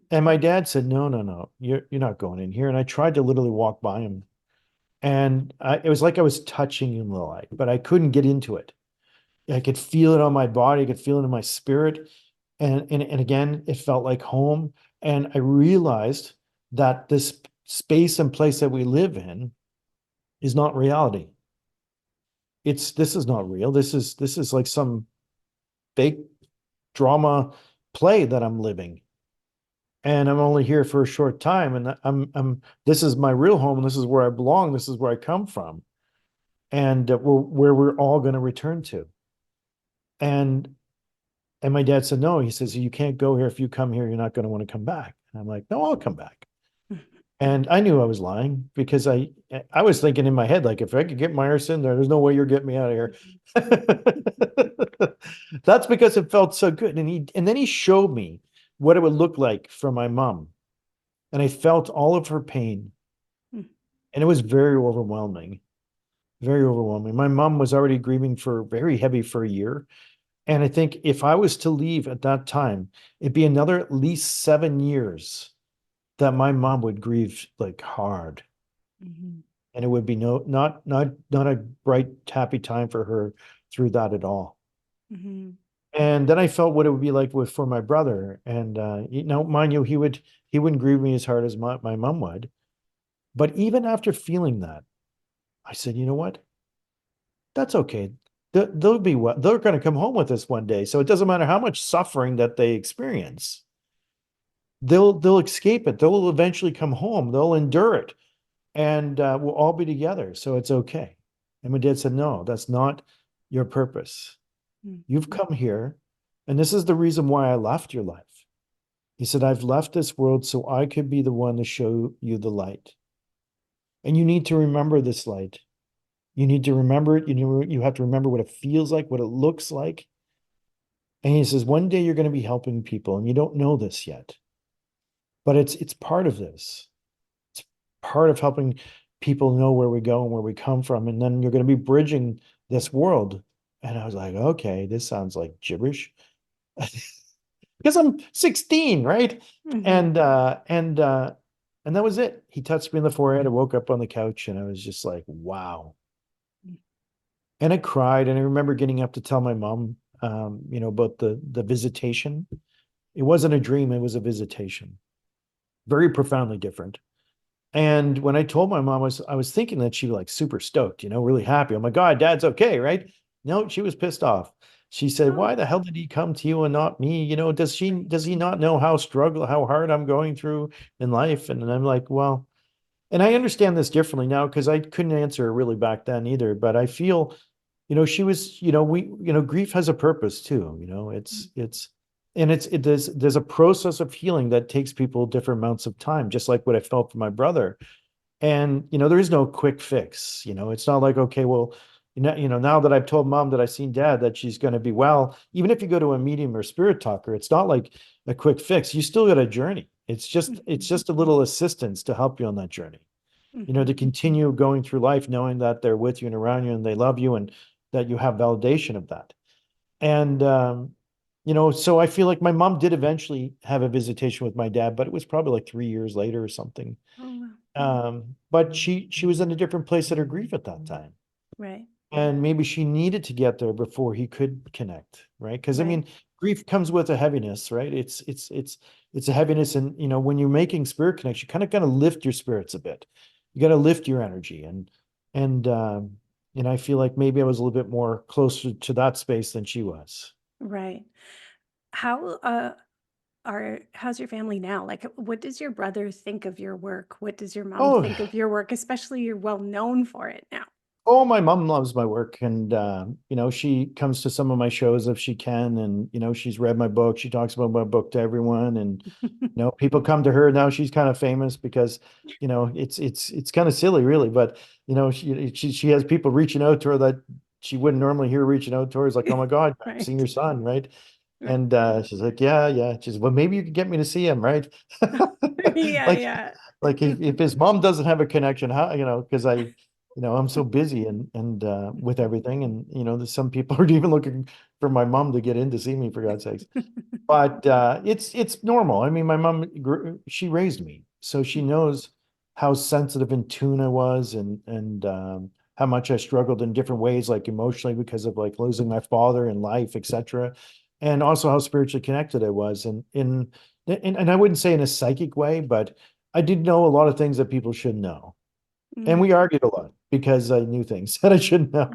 And my dad said, "No, no, no, you're not going in here." And I tried to literally walk by him. And it was like I was touching in the light, but I couldn't get into it. I could feel it on my body. I could feel it in my spirit. And again, it felt like home. And I realized that this space and place that we live in is not reality. This is not real. This is like some fake drama play that I'm living. And I'm only here for a short time. And this is my real home. And this is where I belong. This is where I come from. And where we're all going to return to. And my dad said, "No." He says, "You can't go here. If you come here, you're not going to want to come back." And I'm like, "No, I'll come back." And I knew I was lying because I was thinking in my head, like, if I could get Myerson there, there's no way you're getting me out of here. That's because it felt so good. And then he showed me what it would look like for my mom. And I felt all of her pain. And it was very overwhelming. Very overwhelming. My mom was already grieving for very heavy for a year. And I think if I was to leave at that time, it'd be another at least 7 years that my mom would grieve like hard. And it would be not a bright, happy time for her through that at all. And then I felt what it would be like for my brother. And mind you, he wouldn't grieve me as hard as my mom would. But even after feeling that, I said, "You know what? That's okay. They'll be what they're going to come home with us one day. So it doesn't matter how much suffering that they experience. They'll escape it. They'll eventually come home. They'll endure it, and we'll all be together. So it's okay." And my dad said, "No, that's not your purpose. You've come here, and this is the reason why I left your life." He said, "I've left this world so I could be the one to show you the light. And you need to remember this light. You need to remember it. You have to remember what it feels like, what it looks like." And he says, "One day you're going to be helping people, and you don't know this yet. But it's part of this. It's part of helping people know where we go and where we come from. And then you're going to be bridging this world." And I was like, "Okay, this sounds like gibberish." Because I'm 16, right? And that was it. He touched me in the forehead. I woke up on the couch and I was just like, wow. And I cried. And I remember getting up to tell my mom, about the visitation. It wasn't a dream, it was a visitation. Very profoundly different. And when I told my mom, I was thinking that she was like super stoked, really happy. "Oh my God, Dad's okay," right? No, she was pissed off. She said, "Why the hell did he come to you and not me? Does he not know how hard I'm going through in life?" And I'm like, well, and I understand this differently now because I couldn't answer her really back then either. But I feel, she was, grief has a purpose too. There's a process of healing that takes people different amounts of time, just like what I felt for my brother. And, there is no quick fix. It's not like, okay, well, now that I've told Mom that I've seen Dad that she's going to be well, even if you go to a medium or spirit talker, it's not like a quick fix. You still got a journey. It's just a little assistance to help you on that journey, to continue going through life, knowing that they're with you and around you and they love you and that you have validation of that. And so I feel like my mom did eventually have a visitation with my dad, but it was probably like 3 years later or something. Oh, wow. But she was in a different place at her grief at that time. Right. And maybe she needed to get there before he could connect, right? Because I Right. mean, grief comes with a heaviness, right? It's a heaviness, and when you're making spirit connection, you kind of gotta lift your spirits a bit. You gotta lift your energy, and I feel like maybe I was a little bit more closer to that space than she was. Right. How how's your family now? Like, what does your brother think of your work? What does your mom Oh, think of your work? Especially you're well known for it now. Oh, my mom loves my work, and she comes to some of my shows if she can, and she's read my book. She talks about my book to everyone, and people come to her now. She's kind of famous because it's kind of silly, really, but she has people reaching out to her that she wouldn't normally hear reaching out to her. It's like, oh my God, I've seen Right. your son, right? Right. And she's like, yeah, yeah. She's, well, maybe you could get me to see him, right? Yeah, Like, yeah. if his mom doesn't have a connection, how, because I'm so busy and with everything, and there's some people are even looking for my mom to get in to see me, for God's sakes. But it's normal. I mean, my mom she raised me, so she knows how sensitive in tune I was, and how much I struggled in different ways, like emotionally because of like losing my father in life, etc. And also how spiritually connected I was, and I wouldn't say in a psychic way, but I did know a lot of things that people should know. And Mm. we argued a lot because I knew things that I shouldn't know.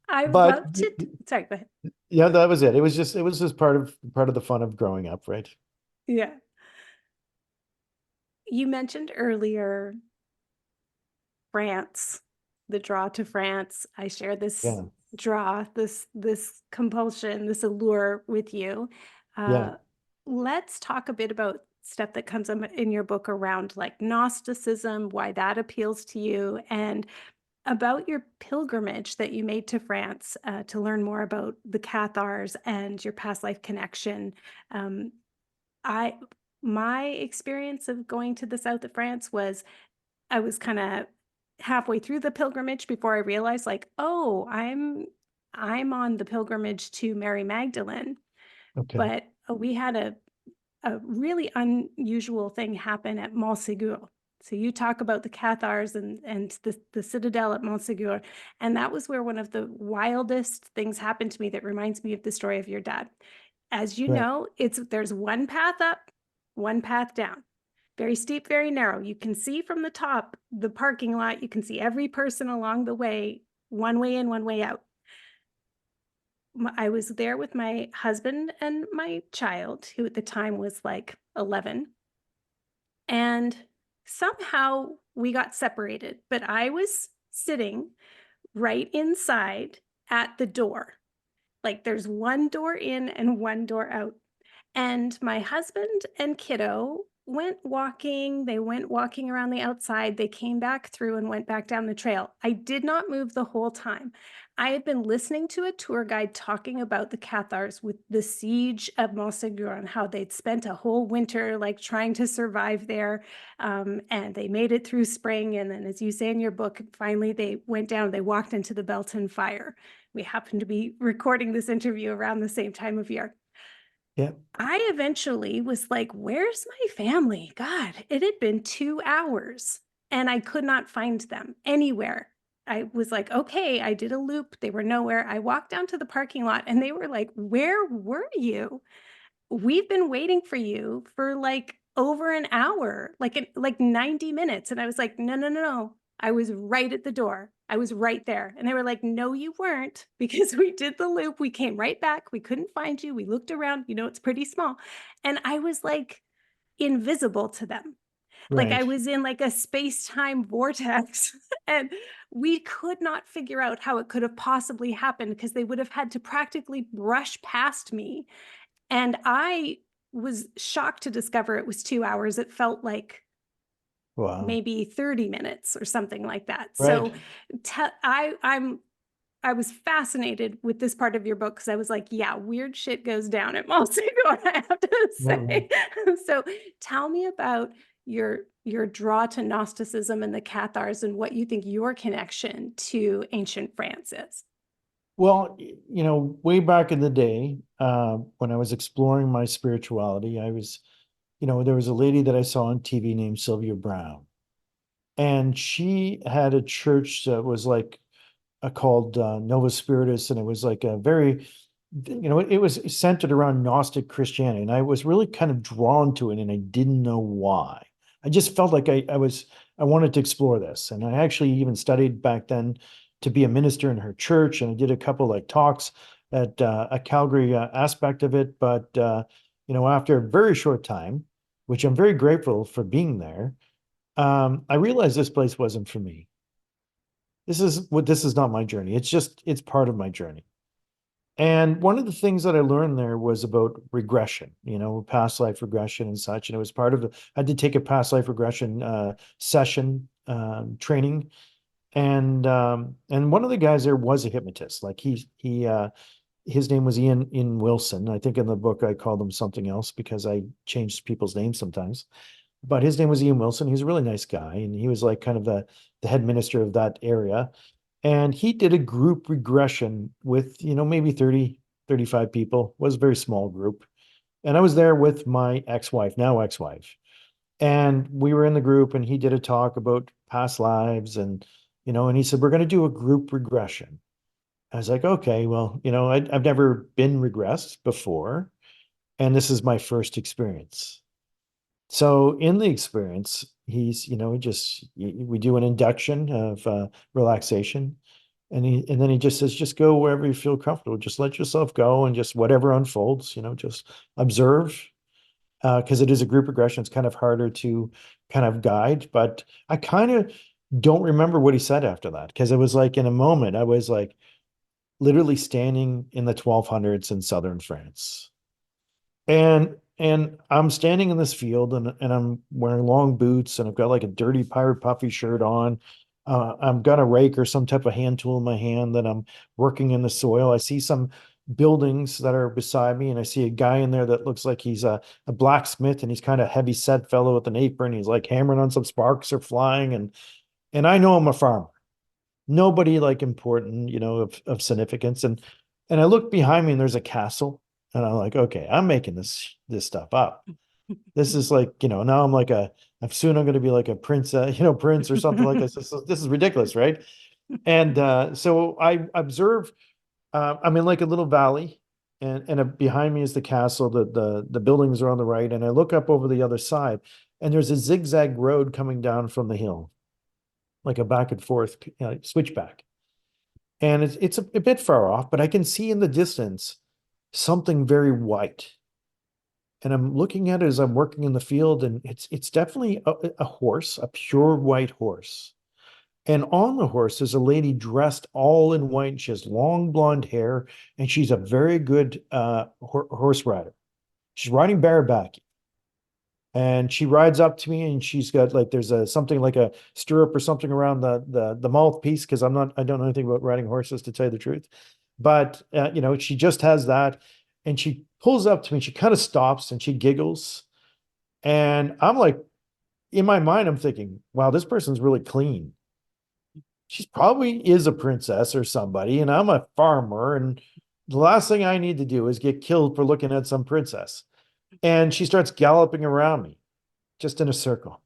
I would But love to. Sorry, go ahead. yeah, that was it. It was just part of the fun of growing up, right? Yeah. You mentioned earlier France, the draw to France. I share this Yeah, draw, this compulsion, this allure with you. yeah, Uh, let's talk a bit about stuff that comes up in your book around like Gnosticism, why that appeals to you, and about your pilgrimage that you made to France to learn more about the Cathars and your past life connection. Um, I my experience of going to the south of France was I was kind of halfway through the pilgrimage before I realized like, oh, I'm on the pilgrimage to Mary Magdalene, okay, but we had a really unusual thing happen at Montségur. So you talk about the Cathars and the citadel at Montségur, and that was where one of the wildest things happened to me that reminds me of the story of your dad. As you right, know, there's one path up, one path down. Very steep, very narrow. You can see from the top the parking lot. You can see every person along the way, one way in, one way out. I was there with my husband and my child, who at the time was like 11. And somehow we got separated, but I was sitting right inside at the door. Like there's one door in and one door out. And my husband and kiddo went walking. They went walking around the outside. They came back through and went back down the trail. I did not move the whole time. I had been listening to a tour guide talking about the Cathars with the siege of Montségur and how they'd spent a whole winter like trying to survive there. And they made it through spring. And then, as you say in your book, finally they went down, they walked into the Belton fire. We happened to be recording this interview around the same time of year. yeah, I eventually was like, where's my family? God, it had been 2 hours and I could not find them anywhere. I was like, okay, I did a loop. They were nowhere. I walked down to the parking lot and they were like, where were you? We've been waiting for you for like over an hour, like 90 minutes. And I was like, no, no, no, no. I was right at the door. I was right there. And they were like, no, you weren't, because we did the loop. We came right back. We couldn't find you. We looked around, it's pretty small. And I was like invisible to them. Like I right, was in like a space-time vortex and we could not figure out how it could have possibly happened because they would have had to practically brush past me, and I was shocked to discover it was 2 hours. It felt like wow, maybe 30 minutes or something like that. right, So I was fascinated with this part of your book because I was like, yeah, weird shit goes down at Montsegur, I have to right, right. say. So tell me about your draw to Gnosticism and the Cathars, and what you think your connection to ancient France is. Well, way back in the day, when I was exploring my spirituality, there was a lady that I saw on TV named Sylvia Brown, and she had a church that was like called Nova Spiritus, and it was like a very, it was centered around Gnostic Christianity, and I was really kind of drawn to it, and I didn't know why. I just felt like I wanted to explore this, and I actually even studied back then to be a minister in her church, and I did a couple like talks at a Calgary aspect of it, but after a very short time, which I'm very grateful for being there, I realized this place wasn't for me. This is not my journey. It's part of my journey. And one of the things that I learned there was about regression, past life regression and such. And it was part of I had to take a past life regression session training. And one of the guys there was a hypnotist. Like his name was Ian Wilson. I think in the book I called him something else because I changed people's names sometimes. But his name was Ian Wilson. He was a really nice guy, and he was like kind of the head minister of that area. And he did a group regression with, maybe 30, 35 people. It was a very small group. And I was there with my now ex-wife. And we were in the group, and he did a talk about past lives, and and he said, we're going to do a group regression. I was like, okay, well, I've never been regressed before, and this is my first experience. So in the experience, we do an induction of relaxation, and then he just says, just go wherever you feel comfortable. Just let yourself go, and just whatever unfolds, just observe. Because it is a group regression, it's kind of harder to kind of guide. But I kind of don't remember what he said after that, because it was like in a moment, I was like literally standing in the 1200s in southern France. And I'm standing in this field, and I'm wearing long boots, and I've got like a dirty pirate puffy shirt on. I've got a rake or some type of hand tool in my hand that I'm working in the soil. I see some buildings that are beside me, and I see a guy in there that looks like he's a blacksmith, and he's kind of heavy set fellow with an apron. He's like hammering on some sparks are flying, and I know I'm a farmer. Nobody like important, of significance. And I look behind me, and there's a castle. And I'm like, okay, I'm making this stuff up. This is like, now I'm going to be like a prince, prince or something like this. This is ridiculous, right? And so I observe, I'm in like a little valley, and behind me is the castle. The buildings are on the right, and I look up over the other side, and there's a zigzag road coming down from the hill, like a back and forth switchback. And it's a bit far off, but I can see in the distance something very white. And I'm looking at it as I'm working in the field, and it's definitely a horse, a pure white horse. And on the horse is a lady dressed all in white. She has long blonde hair, and she's a very good horse rider. She's riding bareback. And she rides up to me, and she's got like there's something like a stirrup or something around the mouthpiece, because I don't know anything about riding horses, to tell you the truth. But she just has that, and she pulls up to me. She kind of stops, and she giggles, and I'm like, in my mind, I'm thinking, wow, this person's really clean. She probably is a princess or somebody, and I'm a farmer, and the last thing I need to do is get killed for looking at some princess. And she starts galloping around me, just in a circle.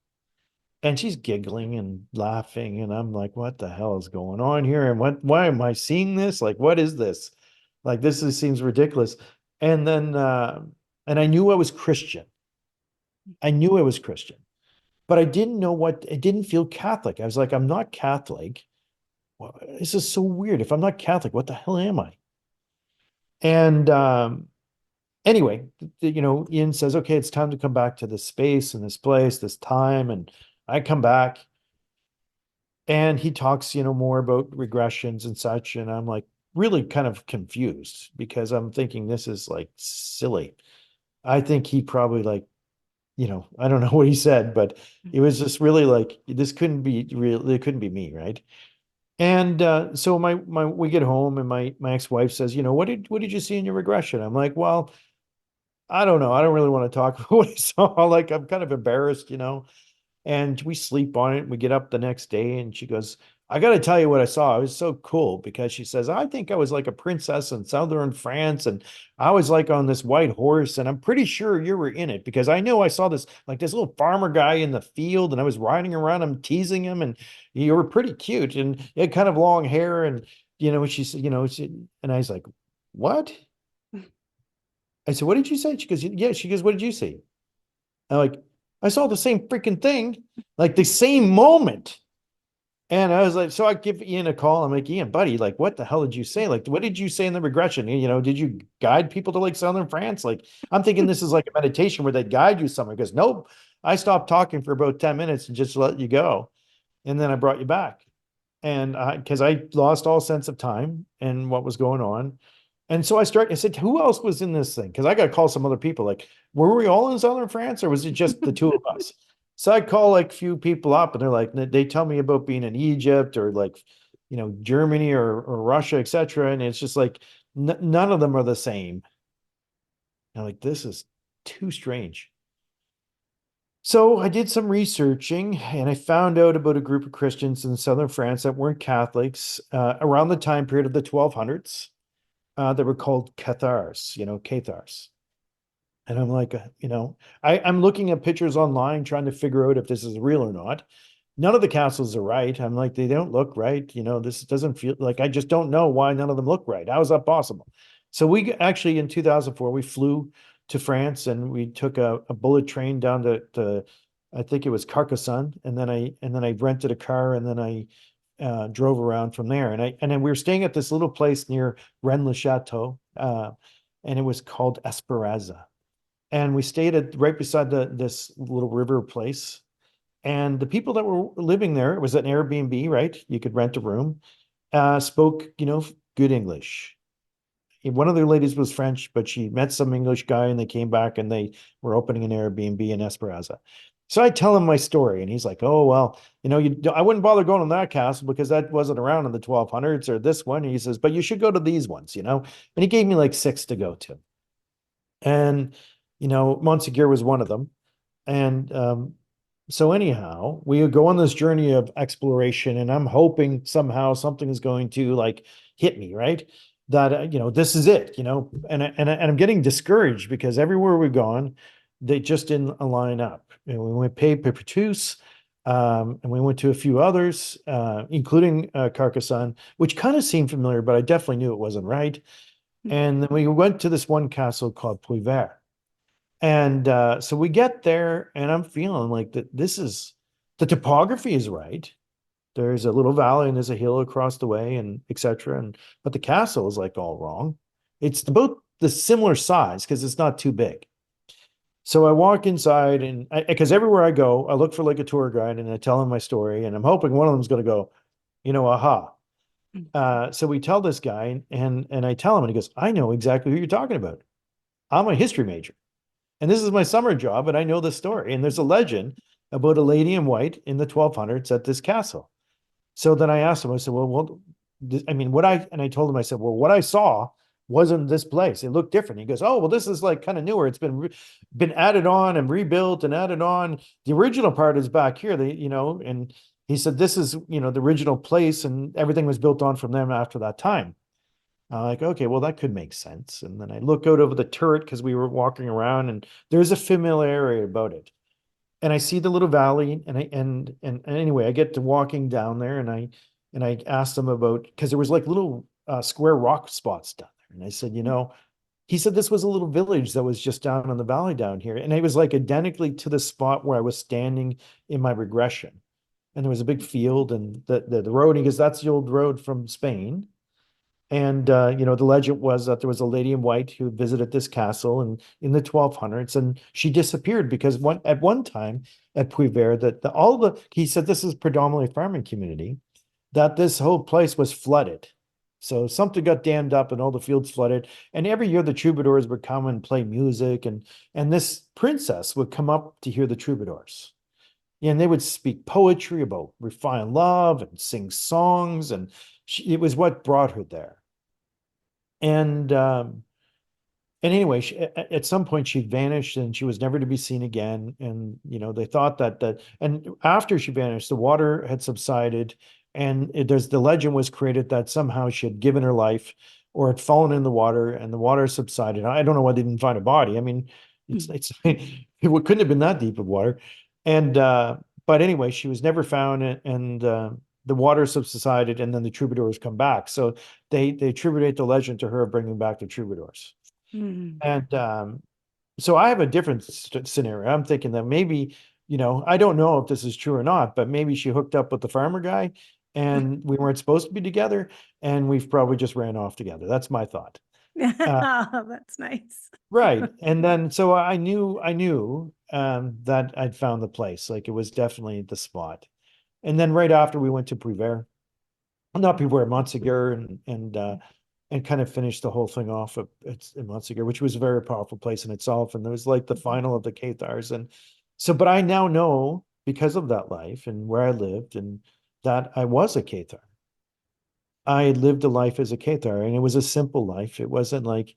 And she's giggling and laughing. And I'm like, what the hell is going on here? And why am I seeing this? Like, what is this? Like, seems ridiculous. And then, and I knew I was Christian. I knew I was Christian, but I didn't know it didn't feel Catholic. I was like, I'm not Catholic. Well, this is so weird. If I'm not Catholic, what the hell am I? And, anyway, Ian says, okay, it's time to come back to this space and this place, this time. And I come back, and he talks, more about regressions and such. And I'm like really kind of confused, because I'm thinking this is like silly. I think he probably like, I don't know what he said, but it was just really like, this couldn't be real. It couldn't be me. Right. And so we get home, and my ex-wife says, what did you see in your regression? I'm like, well, I don't know. I don't really want to talk about what I saw. Like, I'm kind of embarrassed. And we sleep on it. We get up the next day and she goes, I got to tell you what I saw. It was so cool because she says, I think I was like a princess in southern France and I was like on this white horse and I'm pretty sure you were in it because I know I saw this like this little farmer guy in the field and I was riding around him, teasing him and you were pretty cute and you had kind of long hair and she said, and I was like, what? I said, what did you say? She goes, yeah. She goes, what did you see? I'm like, I saw the same freaking thing, like the same moment. And I was like, so I give Ian a call. I'm like, Ian, buddy, like, what the hell did you say? Like, what did you say in the regression? Did you guide people to like southern France? Like, I'm thinking this is like a meditation where they guide you somewhere. He goes, nope. I stopped talking for about 10 minutes and just let you go. And then I brought you back. And because I lost all sense of time and what was going on. And so I said, who else was in this thing? Because I got to call some other people. Like, were we all in southern France or was it just the two of us? So I call like few people up and they're like, they tell me about being in Egypt or like, Germany or Russia, etc. And it's just like, none of them are the same. And I'm like, this is too strange. So I did some researching and I found out about a group of Christians in southern France that weren't Catholics around the time period of the 1200s. They were called Cathars, Cathars. And I'm like, I'm looking at pictures online trying to figure out if this is real or not. None of the castles are right. I'm like, they don't look right. This doesn't feel like I just don't know why none of them look right. How is that possible? So we actually in 2004, we flew to France and we took a bullet train down to I think it was Carcassonne. And then I rented a car and then I drove around from there. And then we were staying at this little place near Rennes-le-Château. And it was called Esperanza. And we stayed right beside this little river place. And the people that were living there, it was an Airbnb, right? You could rent a room, spoke, good English. One of the ladies was French, but she met some English guy and they came back and they were opening an Airbnb in Esperanza. So I tell him my story and he's like, oh, well, I wouldn't bother going to that castle because that wasn't around in the 1200s or this one. And he says, but you should go to these ones, and he gave me like 6 to go to. And, Montsegur was one of them. And so anyhow, we go on this journey of exploration and I'm hoping somehow something is going to like hit me, right? That, this is it, and I'm getting discouraged because everywhere we've gone, they just didn't align up. And we went Pépertus, and we went to a few others, including Carcassonne, which kind of seemed familiar, but I definitely knew it wasn't right. And then we went to this one castle called Puivert. And so we get there and I'm feeling like that the topography is right. There's a little valley and there's a hill across the way and etc. But the castle is like all wrong. It's about the similar size because it's not too big. So I walk inside and because everywhere I go, I look for like a tour guide and I tell him my story and I'm hoping one of them is going to go, aha. So we tell this guy and I tell him and he goes, I know exactly who you're talking about. I'm a history major. And this is my summer job, and I know the story. And there's a legend about a lady in white in the 1200s at this castle. So then I asked him, I said, well, and I told him, I said, well, what I saw wasn't this place. It looked different. He goes, oh, well, this is like kind of newer. It's been added on and rebuilt and added on. The original part is back here, and he said, this is, the original place and everything was built on from them after that time. I'm like, okay, well, that could make sense. And then I look out over the turret because we were walking around and there's a familiarity about it. And I see the little valley and anyway, I get to walking down there and I asked them about, because there was like little square rock spots down there. And I said, he said this was a little village that was just down in the valley down here. And it was like identically to the spot where I was standing in my regression. And there was a big field and the road, because that's the old road from Spain. And the legend was that there was a lady in white who visited this castle in the 1200s, and she disappeared because at one time at Puivert he said this is predominantly a farming community, that this whole place was flooded. So something got dammed up and all the fields flooded. And every year the troubadours would come and play music, and this princess would come up to hear the troubadours. And they would speak poetry about refined love and sing songs, and it was what brought her there. And and anyway, at some point she vanished and she was never to be seen again. And, they thought and after she vanished, the water had subsided, and there's the legend was created that somehow she had given her life or had fallen in the water and the water subsided. I don't know why they didn't find a body. I mean, it couldn't have been that deep of water. And, but anyway, she was never found, and the water subsided, and then the troubadours come back. So they attribute the legend to her bringing back the troubadours. Mm. And so I have a different scenario. I'm thinking that maybe, I don't know if this is true or not, but maybe she hooked up with the farmer guy and we weren't supposed to be together, and we've probably just ran off together. That's my thought. Oh, that's nice. Right. And then so I knew that I'd found the place. Like, it was definitely the spot. And then right after we went to Prevert, not Prevert, Montségur, and kind of finished the whole thing off in Montségur, which was a very powerful place in itself. And it was like the final of the Cathars. And so, but I now know, because of that life and where I lived, and that I was a Cathar. I lived a life as a Cathar, and it was a simple life. It wasn't like,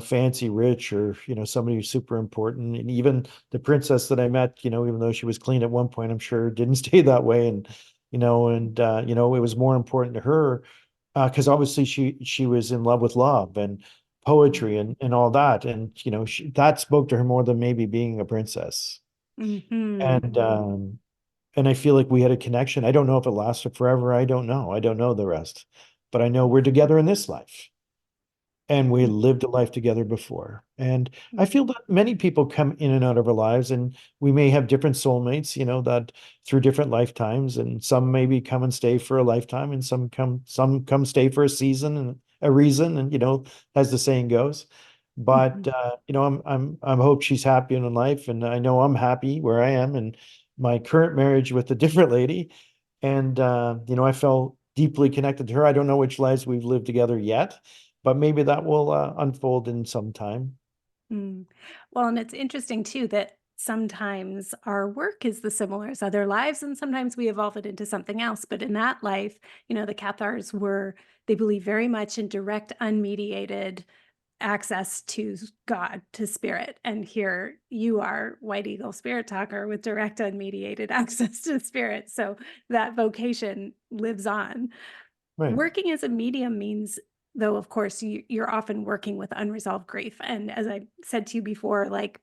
fancy rich, or, somebody who's super important. And even the princess that I met, even though she was clean at one point, I'm sure didn't stay that way. And, it was more important to her, because obviously she was in love with love and poetry and all that. And, that spoke to her more than maybe being a princess. Mm-hmm. And I feel like we had a connection. I don't know if it lasted forever. I don't know. I don't know the rest, but I know we're together in this life, and we lived a life together before. And I feel that many people come in and out of our lives, and we may have different soulmates, that through different lifetimes, and some maybe come and stay for a lifetime, and some come stay for a season and a reason, and, as the saying goes. But I'm hope she's happy in life, and I know I'm happy where I am in my current marriage with a different lady. And I felt deeply connected to her. I don't know which lives we've lived together yet, but maybe that will unfold in some time. Mm. Well, and it's interesting too that sometimes our work is the similar as other lives, and sometimes we evolve it into something else. But in that life, the Cathars they believe very much in direct, unmediated access to God, to spirit. And here you are, White Eagle Spirit Talker, with direct, unmediated access to spirit. So that vocation lives on. Right. Working as a medium means, though, of course, you're often working with unresolved grief. And as I said to you before, like,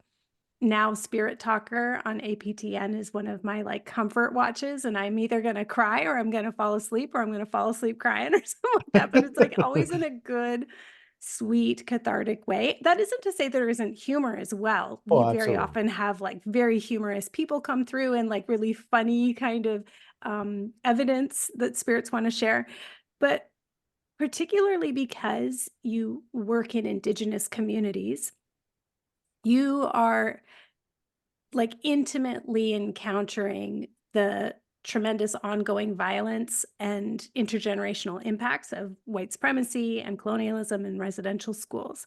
now Spirit Talker on APTN is one of my like comfort watches, and I'm either going to cry or I'm going to fall asleep, or I'm going to fall asleep crying or something like that. But it's like always in a good, sweet, cathartic way. That isn't to say there isn't humor as well. We Oh, very absolutely. often have like very humorous people come through and like really funny kind of evidence that spirits want to share. But particularly because you work in Indigenous communities, you are like intimately encountering the tremendous ongoing violence and intergenerational impacts of white supremacy and colonialism in residential schools.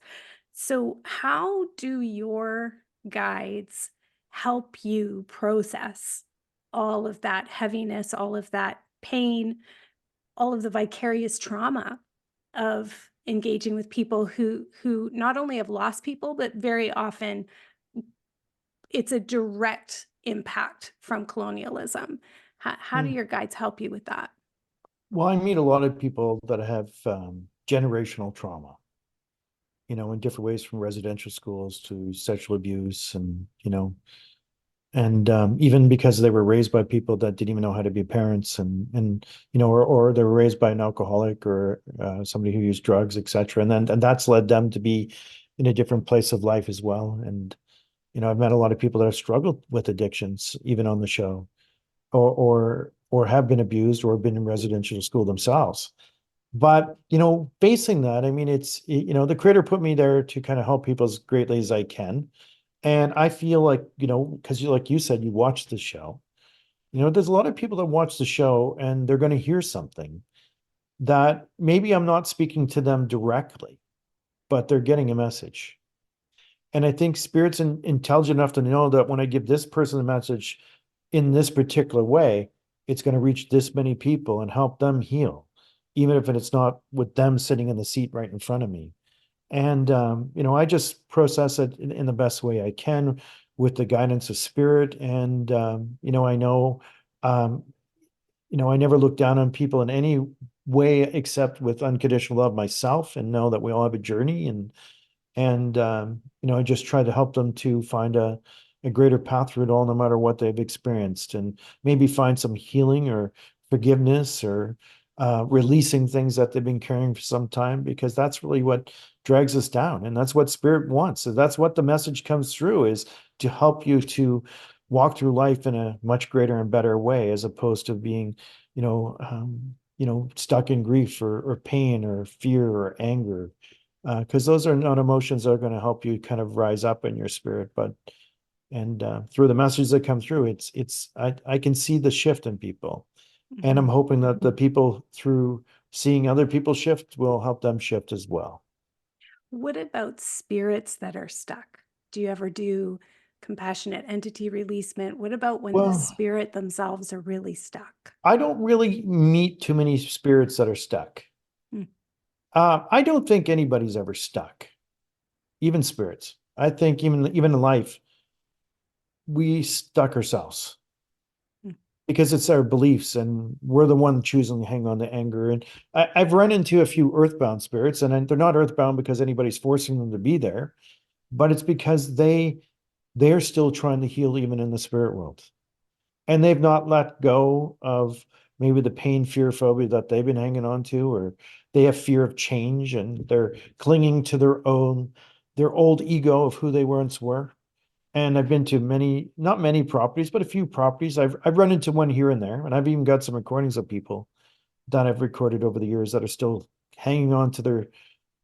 So, how do your guides help you process all of that heaviness, all of that pain, all of the vicarious trauma of engaging with people who not only have lost people, but very often it's a direct impact from colonialism? How do your guides help you with that? Well, I meet a lot of people that have generational trauma, in different ways, from residential schools to sexual abuse, and even because they were raised by people that didn't even know how to be parents, and or they were raised by an alcoholic, or somebody who used drugs, etc. And that's led them to be in a different place of life as well. And I've met a lot of people that have struggled with addictions, even on the show, or have been abused or been in residential school themselves. But facing that, I mean, it's the creator put me there to kind of help people as greatly as I can. And I feel like, because like you said, you watch the show, there's a lot of people that watch the show and they're going to hear something that maybe I'm not speaking to them directly, but they're getting a message. And I think spirit's intelligent enough to know that when I give this person a message in this particular way, it's going to reach this many people and help them heal, even if it's not with them sitting in the seat right in front of me. And, I just process it in the best way I can with the guidance of spirit. And, I know, um, I never look down on people in any way except with unconditional love myself, and know that we all have a journey. And I just try to help them to find a greater path through it all, no matter what they've experienced, and maybe find some healing or forgiveness, or releasing things that they've been carrying for some time, because that's really what drags us down. And that's what spirit wants. So that's what the message comes through, is to help you to walk through life in a much greater and better way, as opposed to being, stuck in grief, or pain, or fear, or anger, because those are not emotions that are going to help you kind of rise up in your spirit. But and through the messages that come through, I can see the shift in people, and I'm hoping that the people, through seeing other people shift, will help them shift as well. What about spirits that are stuck? Do you ever do compassionate entity releasement? What about when the Well, spirit themselves are really stuck? I don't really meet too many spirits that are stuck. Hmm. I don't think anybody's ever stuck, even spirits. I think even in life, we stuck ourselves, Hmm. because it's our beliefs, and we're the one choosing to hang on to anger. And I've run into a few earthbound spirits, and they're not earthbound because anybody's forcing them to be there, but it's because they're still trying to heal even in the spirit world. And they've not let go of maybe the pain, fear, phobia that they've been hanging on to, or they have fear of change, and they're clinging to their old ego of who they once were. And I've been to not many properties, but a few properties. I've run into one here and there, and I've even got some recordings of people that I've recorded over the years that are still hanging on to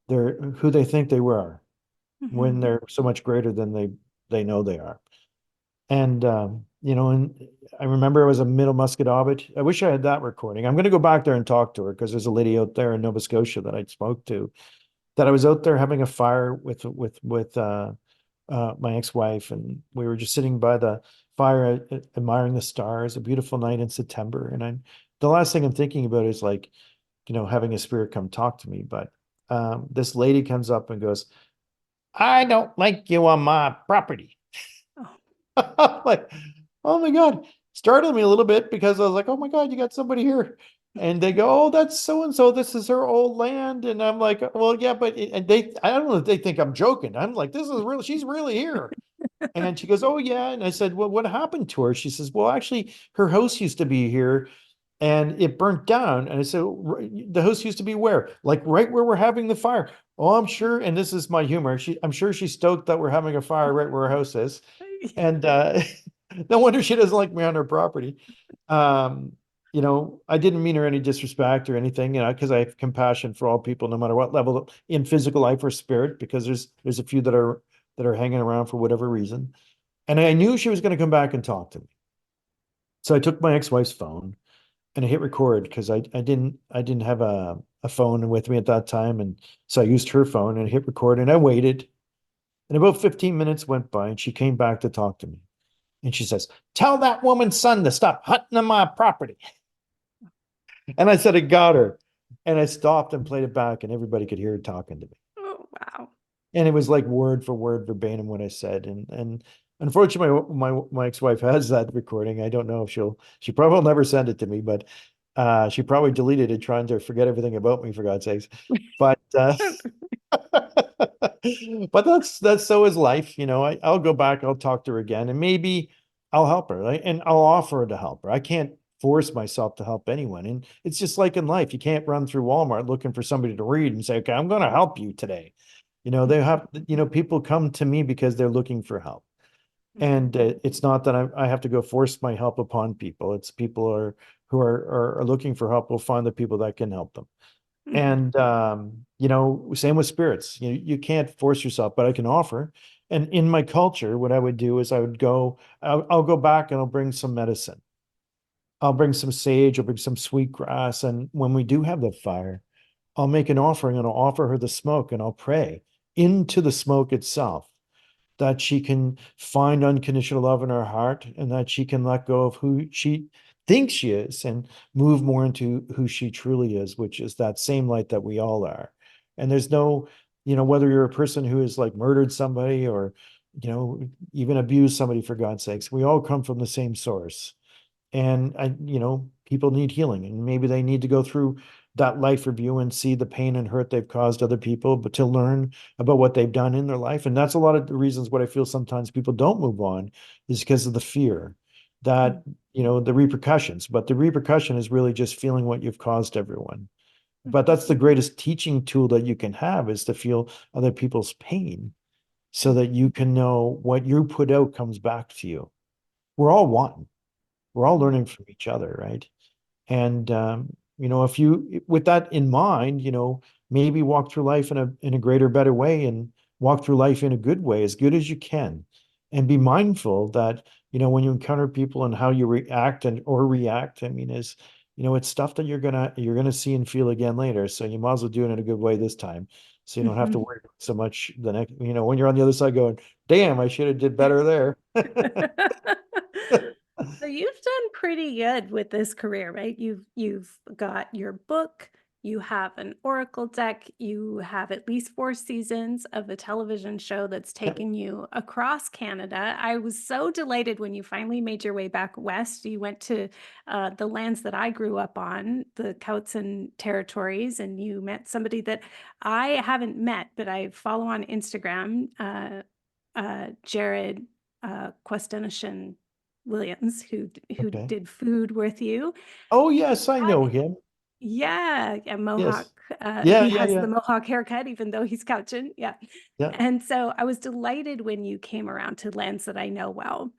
their who they think they were, when they're so much greater than they know they are. And and I remember I was a Middle Musquodoboit. I wish I had that recording. I'm going to go back there and talk to her, because there's a lady out there in Nova Scotia that I spoke to, that I was out there having a fire with my ex-wife, and we were just sitting by the fire, admiring the stars. A beautiful night in September, and the last thing I'm thinking about is, like, having a spirit come talk to me. But this lady comes up and goes, "I don't like you on my property." Like, oh my God, startled me a little bit, because I was like, oh my God, you got somebody here. And they go, oh, that's so and so. This is her old land. And I'm like, well, yeah, but I don't know if they think I'm joking. I'm like, this is real. She's really here. And she goes, oh yeah. And I said, well, what happened to her? She says, well, actually, her house used to be here, and it burnt down. And I said, the house used to be where? Like right where we're having the fire. Oh, I'm sure. And this is my humor. I'm sure she's stoked that we're having a fire right where her house is. And no wonder she doesn't like me on her property. Um, I didn't mean her any disrespect or anything, because I have compassion for all people, no matter what level in physical life or spirit, because there's a few that are hanging around for whatever reason. And I knew she was going to come back and talk to me. So I took my ex-wife's phone and I hit record, because I didn't have a phone with me at that time. And so I used her phone and hit record, and I waited. And about 15 minutes went by, and she came back to talk to me. And she says, tell that woman's son to stop hunting on my property. And I said, I got her. And I stopped and played it back, and everybody could hear her talking to me. Oh, wow. And it was like word for word, verbatim, what I said. And unfortunately, my ex-wife has that recording. I don't know if she probably will never send it to me, but she probably deleted it trying to forget everything about me, for God's sakes. But but that's so is life. I'll go back, I'll talk to her again, and maybe I'll help her, right? And I'll offer to help her. I can't force myself to help anyone. And it's just like in life, you can't run through Walmart looking for somebody to read and say, okay, I'm going to help you today. They have, people come to me because they're looking for help. And it's not that I have to go force my help upon people. It's people who are looking for help will find the people that can help them. And same with spirits. You can't force yourself, but I can offer. And in my culture, what I would do is I'll go back and I'll bring some medicine. I'll bring some sage, I'll bring some sweet grass. And when we do have the fire, I'll make an offering, and I'll offer her the smoke, and I'll pray into the smoke itself, that she can find unconditional love in her heart, and that she can let go of who she thinks she is and move more into who she truly is, which is that same light that we all are. And there's no, whether you're a person who has like murdered somebody or, even abused somebody, for God's sakes, we all come from the same source. And people need healing, and maybe they need to go through that life review and see the pain and hurt they've caused other people, but to learn about what they've done in their life. And that's a lot of the reasons what I feel sometimes people don't move on is because of the fear that, the repercussions, but the repercussion is really just feeling what you've caused everyone. But that's the greatest teaching tool that you can have, is to feel other people's pain so that you can know what you put out comes back to you. We're all one. We're all learning from each other, right? And if you, with that in mind, maybe walk through life in a greater, better way, and walk through life in a good way, as good as you can, and be mindful that when you encounter people and how you react or react. I mean, it's stuff that you're gonna see and feel again later. So you might as well do it in a good way this time, so you don't have to worry so much the next. When you're on the other side going, "Damn, I should have did better there." So you've done pretty good with this career, right? You've got your book, you have an oracle deck, you have at least 4 seasons of a television show that's taken you across Canada. I was so delighted when you finally made your way back west. You went to the lands that I grew up on, the Cowichan territories, and you met somebody that I haven't met, but I follow on Instagram, Jared Questenation Williams, who Okay. did food with you. Oh yes, I know I, him. yeah, Mohawk. Yes. Yeah, He yeah, has yeah, the Mohawk haircut, even though he's Cowichan. Yeah. yeah. And so I was delighted when you came around to lands that I know well.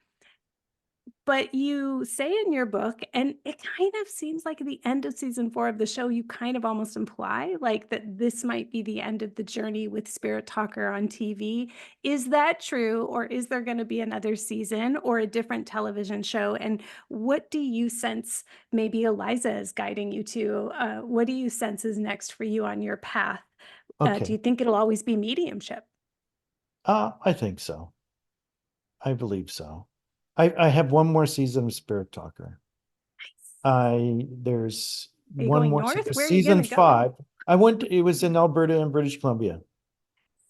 But you say in your book, and it kind of seems like at the end of season 4 of the show, you kind of almost imply like that this might be the end of the journey with Spirit Talker on TV. Is that true? Or is there going to be another season or a different television show? And what do you sense maybe Eliza is guiding you to? What do you sense is next for you on your path? Do Okay. you think it'll always be mediumship? I think so. I believe so. I have one more season of Spirit Talker. There's Are you one going more north? Where are you going season to go? 5. It was in Alberta and British Columbia.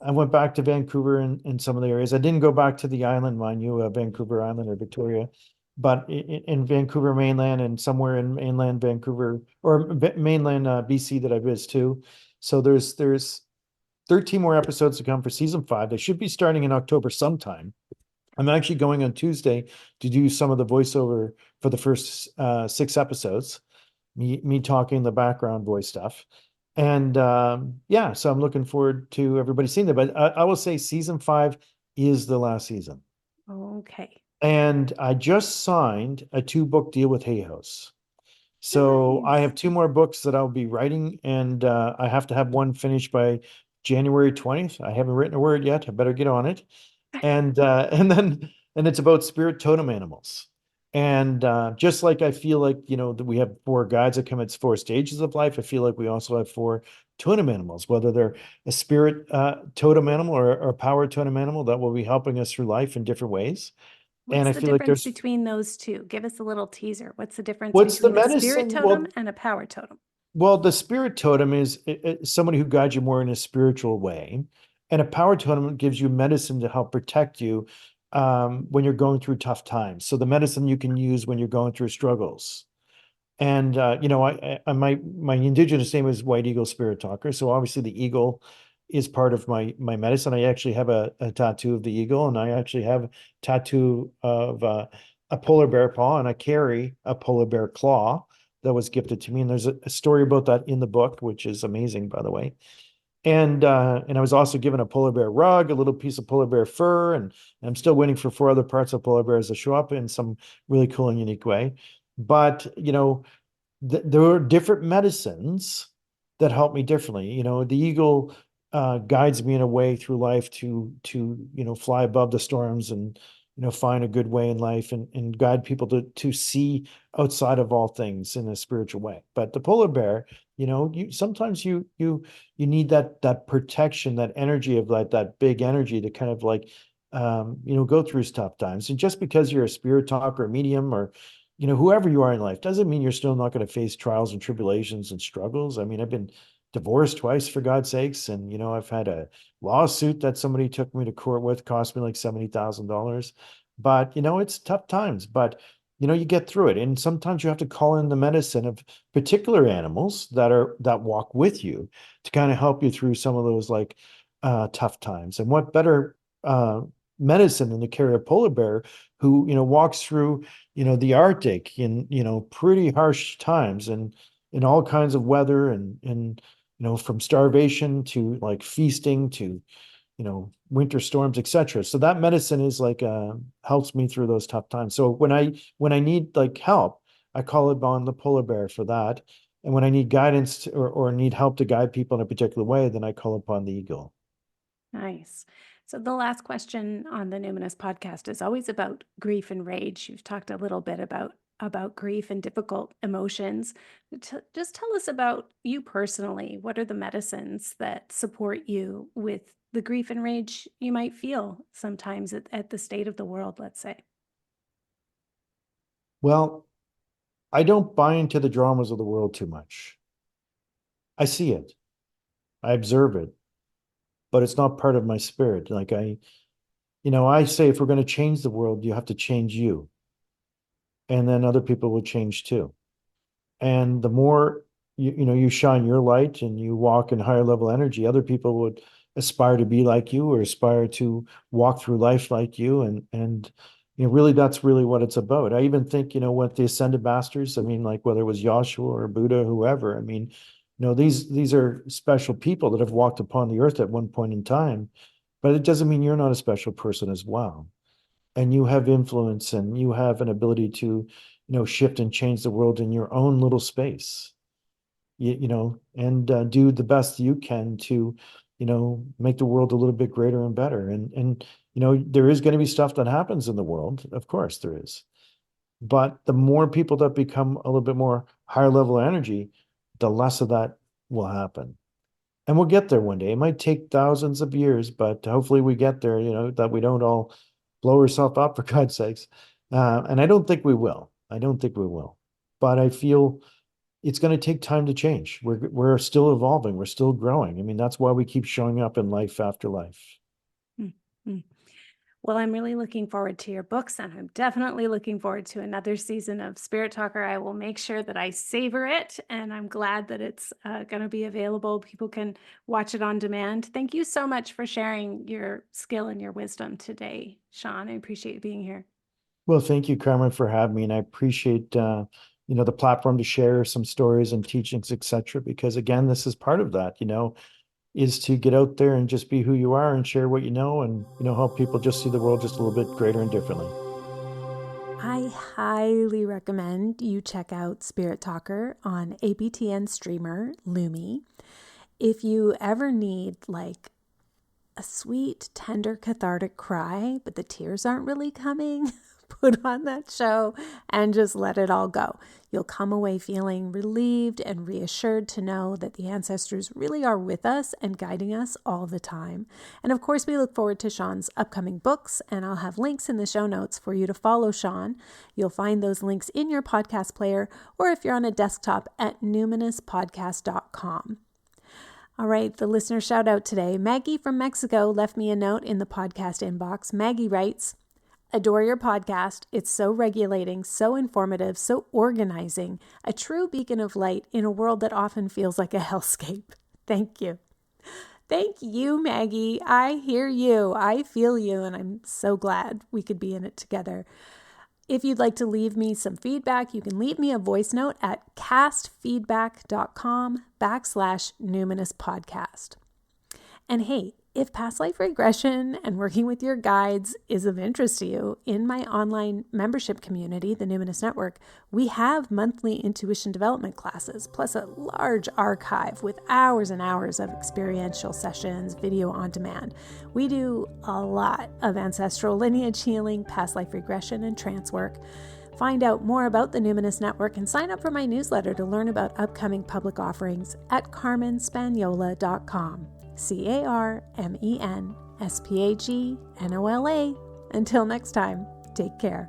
I went back to Vancouver and some of the areas. I didn't go back to the island, mind you, Vancouver Island or Victoria, but in Vancouver mainland and somewhere in mainland Vancouver or mainland BC that I visited too. So there's 13 more episodes to come for season 5. They should be starting in October sometime. I'm actually going on Tuesday to do some of the voiceover for the first 6 episodes, me talking the background voice stuff. And yeah, so I'm looking forward to everybody seeing that. But I will say season 5 is the last season. Okay. And I just signed a 2-book deal with Hay House. So I Nice. have 2 more books that I'll be writing, and I have to have one finished by January 20th. I haven't written a word yet. I better get on it. And it's about spirit totem animals. And just like I feel like, that we have 4 guides that come at 4 stages of life, I feel like we also have 4 totem animals, whether they're a spirit totem animal or a power totem animal that will be helping us through life in different ways. And What's I the feel like difference there's between those two? Give us a little teaser. What's the difference what's the between a spirit medicine? totem and a power totem? Well, the spirit totem is somebody who guides you more in a spiritual way, and a power totem gives you medicine to help protect you when you're going through tough times. So the medicine you can use when you're going through struggles. And my Indigenous name is White Eagle Spirit Talker. So obviously the eagle is part of my medicine. I actually have a tattoo of the eagle, and I actually have a tattoo of a polar bear paw, and I carry a polar bear claw that was gifted to me. And there's a story about that in the book, which is amazing, by the way. And I was also given a polar bear rug, a little piece of polar bear fur, and I'm still waiting for 4 other parts of polar bears to show up in some really cool and unique way. But there are different medicines that help me differently. The eagle guides me in a way through life to fly above the storms and find a good way in life and guide people to see outside of all things in a spiritual way. But the polar bear, sometimes you need that protection, that energy of that big energy to kind of like go through tough times. And just because you're a spirit talker, a medium, or whoever you are in life doesn't mean you're still not going to face trials and tribulations and struggles. I mean, I've been divorced twice, for God's sakes. And, I've had a lawsuit that somebody took me to court with, cost me like $70,000. But, it's tough times, but, you get through it. And sometimes you have to call in the medicine of particular animals that walk with you to kind of help you through some of those like tough times. And what better medicine than to carry a polar bear who, walks through, the Arctic in, pretty harsh times and in all kinds of weather and from starvation to like feasting to, winter storms, etc. So that medicine is like helps me through those tough times. So when I need like help, I call upon the polar bear for that. And when I need guidance or need help to guide people in a particular way, then I call upon the eagle. Nice. So the last question on the Numinous podcast is always about grief and rage. You've talked a little bit about grief and difficult emotions. Just tell us about you personally. What are the medicines that support you with the grief and rage you might feel sometimes at the state of the world, let's say? Well, I don't buy into the dramas of the world too much. I see it. I observe it, but it's not part of my spirit. Like I say, if we're going to change the world, you have to change you. And then other people will change too. And the more you shine your light and you walk in higher level energy, other people would aspire to be like you or aspire to walk through life like you. And really, that's really what it's about. I even think, what the ascended masters, I mean, like whether it was Joshua or Buddha, whoever, I mean, these are special people that have walked upon the earth at one point in time, but it doesn't mean you're not a special person as well. And you have influence and you have an ability to, shift and change the world in your own little space, and do the best you can to, make the world a little bit greater and better. And there is going to be stuff that happens in the world. Of course there is. But the more people that become a little bit more higher level energy, the less of that will happen. And we'll get there one day. It might take thousands of years, but hopefully we get there, that we don't all blow ourselves up, for God's sakes. And I don't think we will. But I feel it's going to take time to change. We're still evolving. We're still growing. I mean, that's why we keep showing up in life after life. Mm-hmm. Well, I'm really looking forward to your books, and I'm definitely looking forward to another season of Spirit Talker. I will make sure that I savor it, and I'm glad that it's going to be available. People can watch it on demand. Thank you so much for sharing your skill and your wisdom today, Shawn. I appreciate you being here. Well, thank you, Carmen, for having me, and I appreciate the platform to share some stories and teachings, etc. Because again, this is part of that. Is to get out there and just be who you are and share what you know and, help people just see the world just a little bit greater and differently. I highly recommend you check out Spirit Talker on APTN streamer Lumi. If you ever need like a sweet, tender, cathartic cry, but the tears aren't really coming, put on that show and just let it all go. You'll come away feeling relieved and reassured to know that the ancestors really are with us and guiding us all the time. And of course, we look forward to Shawn's upcoming books, and I'll have links in the show notes for you to follow Shawn. You'll find those links in your podcast player, or if you're on a desktop at numinouspodcast.com. All right, the listener shout out today. Maggie from Mexico left me a note in the podcast inbox. Maggie writes, "Adore your podcast. It's so regulating, so informative, so organizing, a true beacon of light in a world that often feels like a hellscape." Thank you. Thank you, Maggie. I hear you. I feel you, and I'm so glad we could be in it together. If you'd like to leave me some feedback, you can leave me a voice note at castfeedback.com/numinouspodcast. And hey, if past life regression and working with your guides is of interest to you, in my online membership community, the Numinous Network, we have monthly intuition development classes, plus a large archive with hours and hours of experiential sessions, video on demand. We do a lot of ancestral lineage healing, past life regression, and trance work. Find out more about the Numinous Network and sign up for my newsletter to learn about upcoming public offerings at carmenspagnola.com. CarmenSpagnola. Until next time, take care.